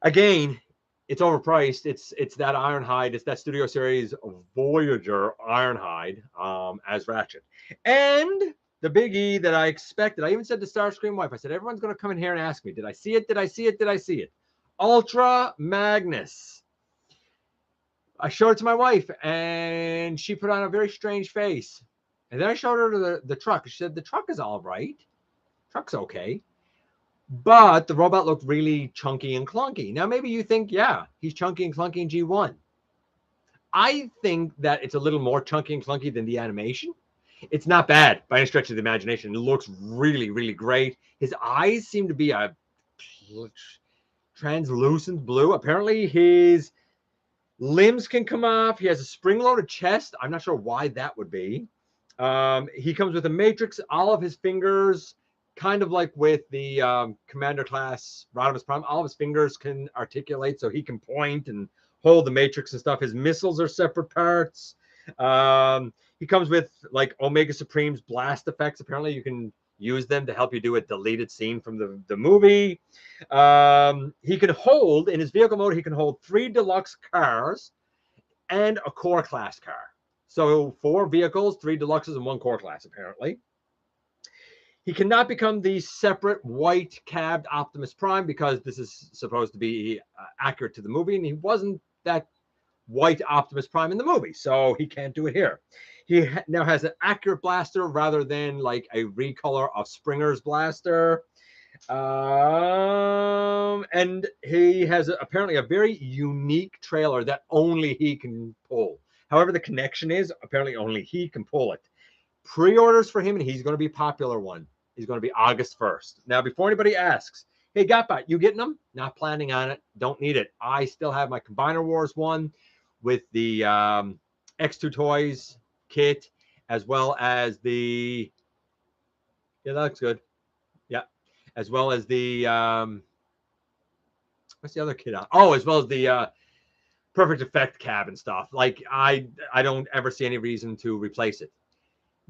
Again, it's overpriced. It's that Ironhide. It's that Studio Series Voyager Ironhide as Ratchet. And the biggie that I expected, I even said to Starscream wife, I said, everyone's going to come in here and ask me, did I see it? Did I see it? Did I see it? Ultra Magnus. I showed it to my wife, and she put on a very strange face. And then I showed her the truck. She said, the truck is all right. Truck's okay. But the robot looked really chunky and clunky. Now, maybe you think, yeah, he's chunky and clunky in G1. I think that it's a little more chunky and clunky than the animation. It's not bad by any stretch of the imagination. It looks really, really great. His eyes seem to be a translucent blue. Apparently, his limbs can come off. He has a spring-loaded chest. I'm not sure why that would be. He comes with a matrix. All of his fingers, kind of like with the Commander class Rodimus Prime, all of his fingers can articulate, so he can point and hold the matrix and stuff. His missiles are separate parts. He comes with like Omega Supreme's blast effects. Apparently, you can use them to help you do a deleted scene from the movie. He can hold, in his vehicle mode, he can hold 3 deluxe cars and a core class car. So 4 vehicles, 3 deluxes, and 1 core class, apparently. He cannot become the separate white cabbed Optimus Prime because this is supposed to be accurate to the movie, and he wasn't that white Optimus Prime in the movie, so he can't do it here. He now has an accurate blaster rather than like a recolor of Springer's blaster. And he has apparently a very unique trailer that only he can pull. However, the connection is apparently only he can pull it. Pre-orders for him, and he's going to be a popular one. He's going to be August 1st. Now, before anybody asks, hey, GotBot, you getting them? Not planning on it. Don't need it. I still have my Combiner Wars one with the X2 Toys kit, as well as the, yeah, that looks good. Yeah. As well as the, what's the other kit on? Oh, as well as the Perfect Effect cab and stuff. Like, I don't ever see any reason to replace it.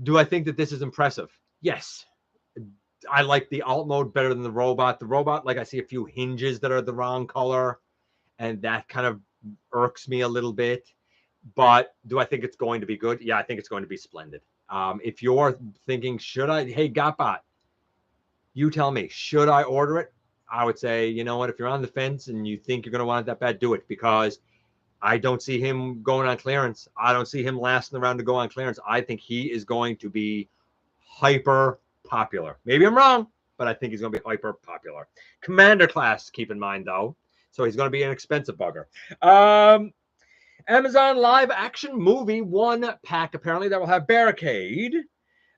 Do I think that this is impressive? Yes. I like the alt mode better than the robot. The robot, like, I see a few hinges that are the wrong color, and that kind of irks me a little bit. But do I think it's going to be good? Yeah, I think it's going to be splendid. If you're thinking, should I? Hey, GotBot, you tell me, should I order it? I would say, you know what? If you're on the fence and you think you're going to want it that bad, do it, because I don't see him going on clearance. I don't see him lasting around to go on clearance. I think he is going to be hyper popular. Maybe I'm wrong, but I think he's going to be hyper popular. Commander class, keep in mind, though. So he's going to be an expensive bugger. Amazon live action movie 1 pack, apparently, that will have Barricade,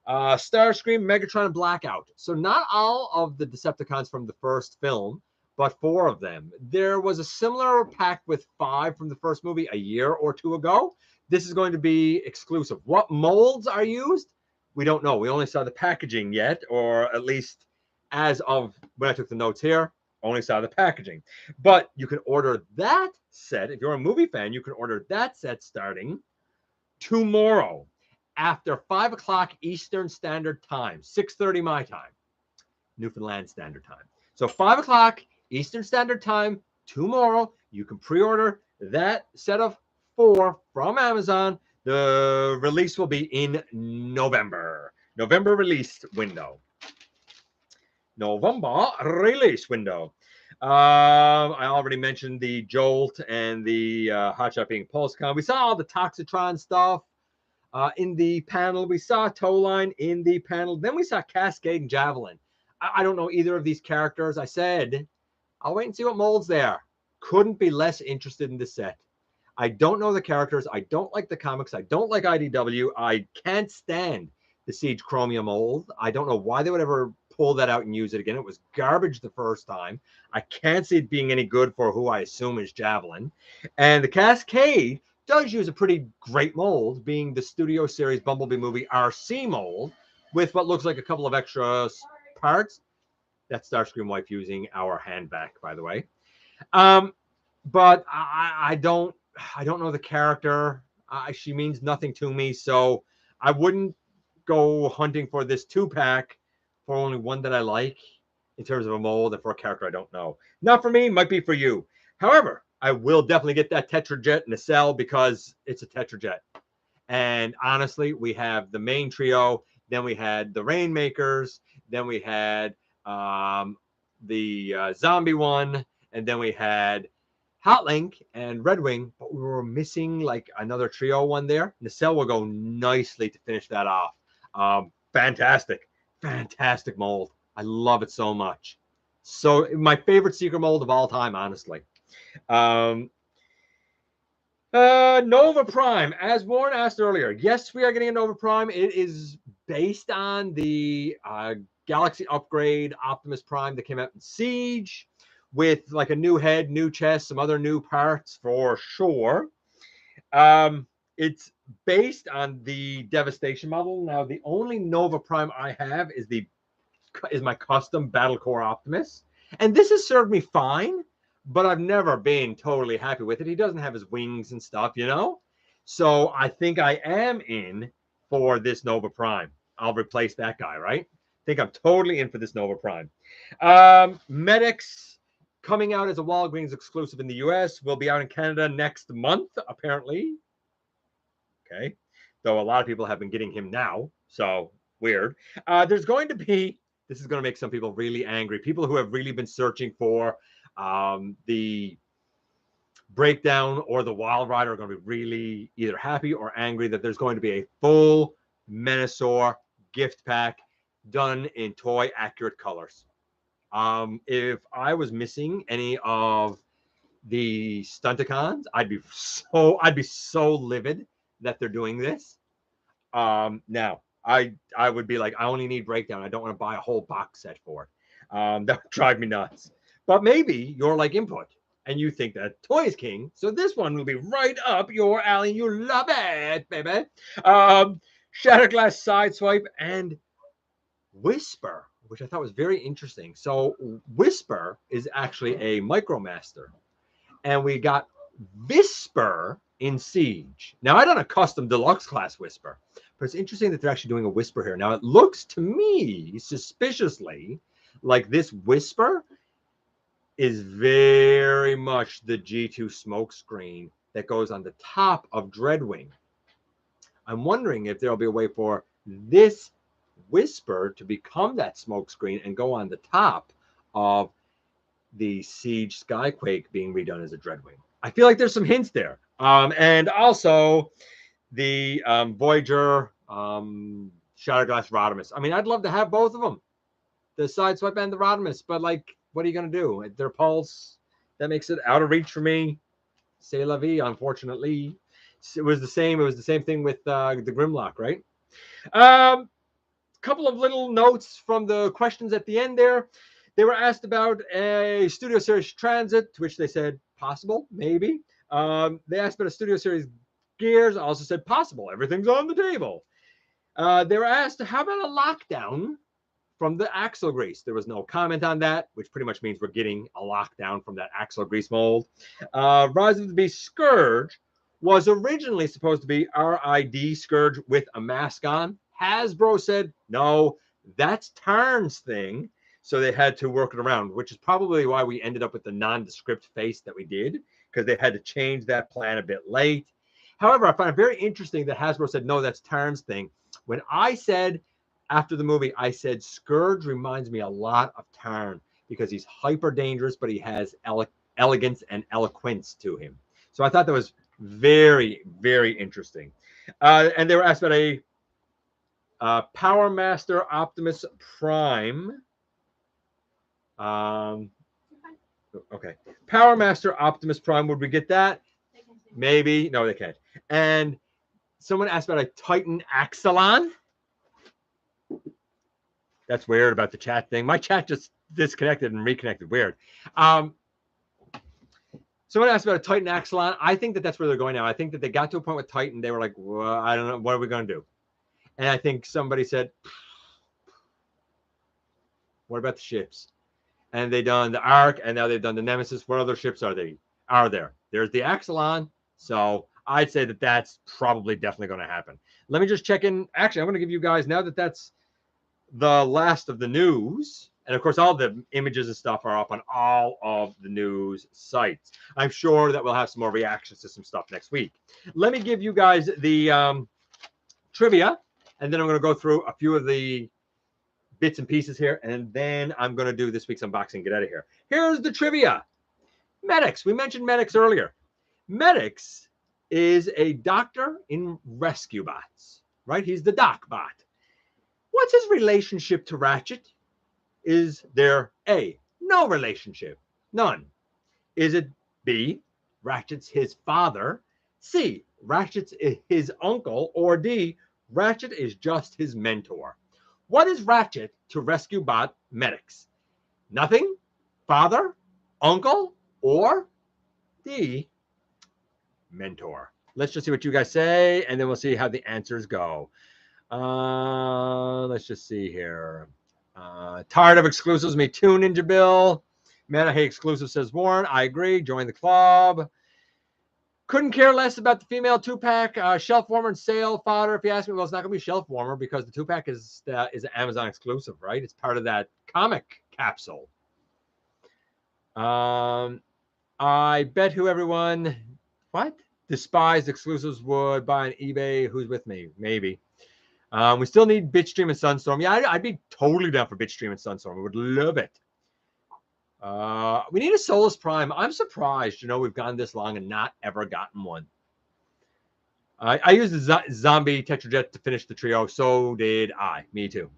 Starscream, Megatron, and Blackout. So not all of the Decepticons from the first film, but 4 of them. There was a similar pack with 5 from the first movie a year or 2 ago. This is going to be exclusive. What molds are used? We don't know. We only saw the packaging yet, or at least as of when I took the notes here, only saw the packaging. But you can order that set. If you're a movie fan, you can order that set starting tomorrow after 5 o'clock Eastern Standard Time, 6:30 my time, Newfoundland Standard Time. So 5 o'clock Eastern Standard Time tomorrow, you can pre-order that set of 4 from Amazon. The release will be in November. November release window. November release window. I already mentioned the Jolt and the Hotshot being PulseCon. We saw all the Toxitron stuff in the panel. We saw Towline in the panel. Then we saw Cascade and Javelin. I don't know either of these characters. I said, I'll wait and see what mold's there. Couldn't be less interested in this set. I don't know the characters. I don't like the comics. I don't like IDW. I can't stand the Siege Chromium mold. I don't know why they would ever pull that out and use it again. It was garbage the first time. I can't see it being any good for who I assume is Javelin. And the Cascade does use a pretty great mold, being the Studio Series Bumblebee movie RC mold with what looks like a couple of extra parts. That's Starscream Wife using our hand back, by the way. But I don't know the character. She means nothing to me, so I wouldn't go hunting for this 2-pack for only one that I like in terms of a mold and for a character I don't know. Not for me, might be for you. However, I will definitely get that Tetrajet nacelle because it's a Tetrajet. And honestly, we have the main trio, then we had the Rainmakers, then we had the zombie one, and then we had Hotlink and Red Wing, but we were missing like another trio one there. Nacelle will go nicely to finish that off. Fantastic mold. I love it so much. So my favorite secret mold of all time, honestly. Nova Prime, as Warren asked earlier. Yes, we are getting a Nova Prime. It is based on the Galaxy Upgrade Optimus Prime that came out in Siege, with like a new head, new chest, some other new parts for sure. It's based on the Devastation model. Now, the only Nova Prime I have is my custom Battle Core Optimus, and this has served me fine, but I've never been totally happy with it. He doesn't have his wings and stuff, you know? So I think I am in for this Nova Prime. I'll replace that guy, right? I think I'm totally in for this Nova Prime. Medics coming out as a Walgreens exclusive in the US, will be out in Canada next month, apparently. Okay. Though a lot of people have been getting him now, so weird. There's going to be, this is going to make some people really angry. People who have really been searching for the Breakdown or the Wild Rider are going to be really either happy or angry that there's going to be a full Menasor gift pack done in toy accurate colors. If I was missing any of the Stunticons, I'd be so livid that they're doing this. Now I would be like, I only need Breakdown. I don't want to buy a whole box set for it. That would drive me nuts. But maybe you're like Input and you think that Toy is king, so this one will be right up your alley. You love it, baby. Shatterglass Sideswipe and Whisper, which I thought was very interesting. So Whisper is actually a Micromaster, and we got Whisper in Siege. Now, I done a custom deluxe class Whisper, but it's interesting that they're actually doing a Whisper here. Now, it looks to me suspiciously like this Whisper is very much the G2 smokescreen that goes on the top of Dreadwing. I'm wondering if there'll be a way for this Whisper to become that smokescreen and go on the top of the Siege Skyquake being redone as a Dreadwing. I feel like there's some hints there. And also the Voyager Shatterglass Rodimus. I mean, I'd love to have both of them, the Sideswipe and the Rodimus, but like, what are you going to do? Their pulse, that makes it out of reach for me. C'est la vie, unfortunately. It was the same thing with the Grimlock, right? Couple of little notes from the questions at the end there. They were asked about a Studio Series Transit, to which they said possible, maybe. They asked about a Studio Series Gears, also said possible. Everything's on the table. They were asked, how about a lockdown from the axle grease? There was no comment on that, which pretty much means we're getting a lockdown from that axle grease mold. Rise of the Beast Scourge was originally supposed to be RID Scourge with a mask on. Hasbro said, no, that's Tarn's thing. So they had to work it around, which is probably why we ended up with the nondescript face that we did, because they had to change that plan a bit late. However, I find it very interesting that Hasbro said, no, that's Tarn's thing. When I said, after the movie, I said, Scourge reminds me a lot of Tarn because he's hyper dangerous, but he has elegance and eloquence to him. So I thought that was very, very interesting. And they were asked about a Power Master Optimus Prime. Okay. Power Master Optimus Prime. Would we get that? Maybe. No, they can't. And someone asked about a Titan Axelon. That's weird about the chat thing. My chat just disconnected and reconnected. Weird. Someone asked about a Titan Axelon. I think that that's where they're going now. I think that they got to a point with Titan. They were like, well, I don't know. What are we going to do? And I think somebody said, what about the ships? And they done the Ark, and now they've done the Nemesis. What other ships are there? There's the Axelon. So I'd say that that's probably definitely going to happen. Let me just check in. Actually, I'm going to give you guys, now that that's the last of the news, and of course, all the images and stuff are up on all of the news sites. I'm sure that we'll have some more reactions to some stuff next week. Let me give you guys the trivia, and then I'm going to go through a few of the bits and pieces here, and then I'm going to do this week's unboxing. Get out of here. Here's the trivia. Medics. We mentioned Medics earlier. Medics is a doctor in rescue bots, right? He's the doc bot. What's his relationship to Ratchet? Is there A, no relationship? None. Is it B, Ratchet's his father? C, Ratchet's his uncle? Or D, Ratchet is just his mentor? What is Ratchet to rescue bot Medics? Nothing? Father? Uncle? Or D, mentor? Let's just see what you guys say, and then we'll see how the answers go. Let's just see here. Tired of exclusives? Me too, Ninja Bill. Man, I hate exclusives, says Warren. I agree. Join the club. Couldn't care less about the female 2-pack. Shelf warmer and sale fodder. If you ask me, well, it's not going to be shelf warmer because the 2-pack is an Amazon exclusive, right? It's part of that comic capsule. I bet who everyone, what? Despised exclusives would buy on eBay. Who's with me? Maybe. We still need Bitstream and Sunstorm. Yeah, I'd be totally down for Bitstream and Sunstorm. I would love it. We need a Solus Prime. I'm surprised, we've gone this long and not ever gotten one. I used the Zombie Tetrajet to finish the trio. So did I. Me too.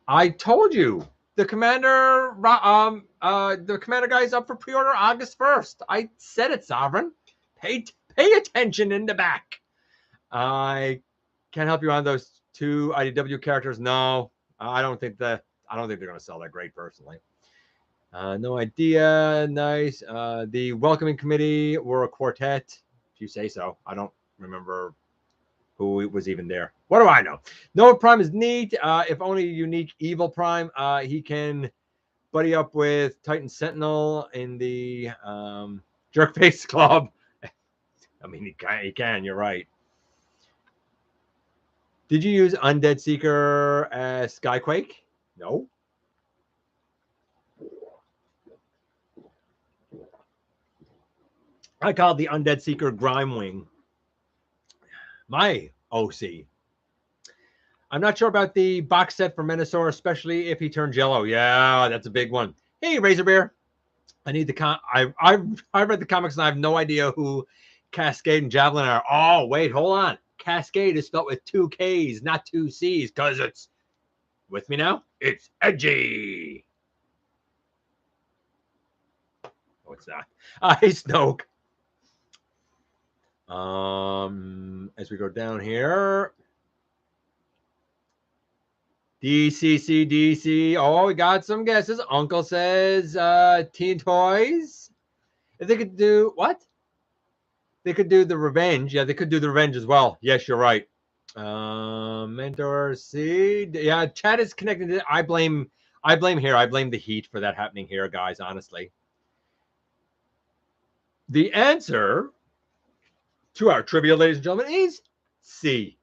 I told you the Commander guy's up for pre-order August 1st. I said it, Sovereign. Pay attention in the back. I can't help you on those two IDW characters. No, I don't think they're going to sell that great personally. No idea. Nice. The welcoming committee were a quartet, if you say so. I don't remember who was even there. What do I know? Nova Prime is neat. If only unique Evil Prime, he can buddy up with Titan Sentinel in the Jerkface Club. I mean, he can. You're right. Did you use Undead Seeker as Skyquake? No. I called the Undead Seeker Grimewing. My OC. I'm not sure about the box set for Menosaur, especially if he turns yellow. Yeah, that's a big one. Hey, Razor Bear. I need the I've read the comics and I have no idea who Cascade and Javelin are. Oh, wait, hold on. Cascade is spelled with 2 K's, not 2 C's, because it's, with me now, it's edgy. Oh, it's not. Hey, Snoke. As we go down here. DCC. Oh, we got some guesses. Uncle says Teen Toys. If they could do what? They could do the Revenge. Yeah, they could do the Revenge as well. Yes, you're right. Mentor C. Yeah, chat is connected to, I blame here. I blame the heat for that happening here, guys, honestly. The answer to our trivia, ladies and gentlemen, is C.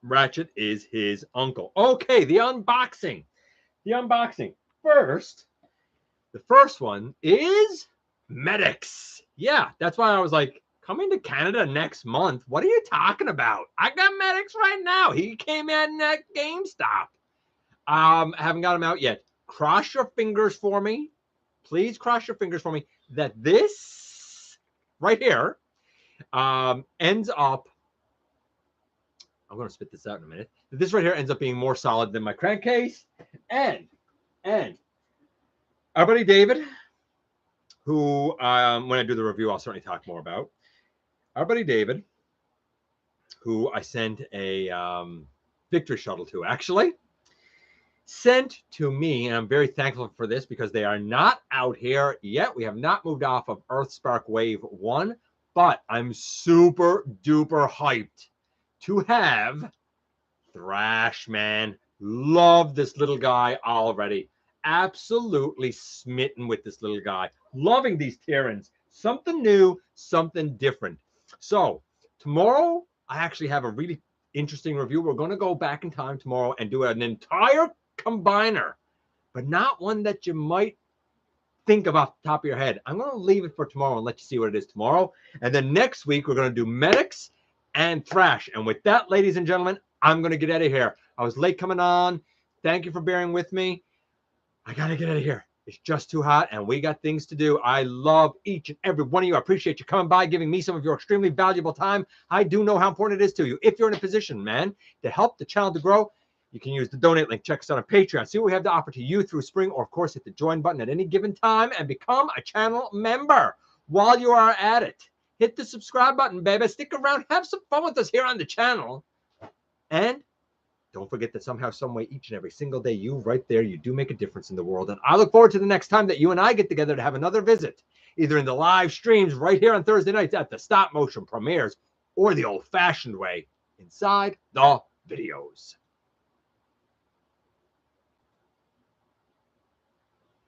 Ratchet is his uncle. Okay, the unboxing. First, the first one is Medics. Yeah, that's why I was like, coming to Canada next month. What are you talking about? I got Medics right now. He came in at GameStop. Haven't got him out yet. Cross your fingers for me. Please cross your fingers for me that this right here ends up, I'm going to spit this out in a minute, that this right here ends up being more solid than my crankcase. And our buddy David, who when I do the review, I'll certainly talk more about. Our buddy David, who I sent a victory shuttle to, actually sent to me, and I'm very thankful for this because they are not out here yet. We have not moved off of Earthspark Wave 1, but I'm super duper hyped to have Thrash, man. Love this little guy already. Absolutely smitten with this little guy. Loving these Tyrans. Something new, something different. So tomorrow, I actually have a really interesting review. We're going to go back in time tomorrow and do an entire combiner, but not one that you might think of off the top of your head. I'm going to leave it for tomorrow and let you see what it is tomorrow. And then next week, we're going to do medics and Thrash. And with that, ladies and gentlemen, I'm going to get out of here. I was late coming on. Thank you for bearing with me. I got to get out of here. It's just too hot, and we got things to do. I love each and every one of you. I appreciate you coming by, giving me some of your extremely valuable time. I do know how important it is to you. If you're in a position, man, to help the channel to grow, you can use the donate link. Check us out on Patreon. See what we have to offer to you through spring, or, of course, hit the join button at any given time and become a channel member. While you are at it, hit the subscribe button, baby. Stick around. Have some fun with us here on the channel. And don't forget that somehow, some way, each and every single day, you right there, you do make a difference in the world. And I look forward to the next time that you and I get together to have another visit, either in the live streams right here on Thursday nights at the stop motion premieres, or the old-fashioned way inside the videos.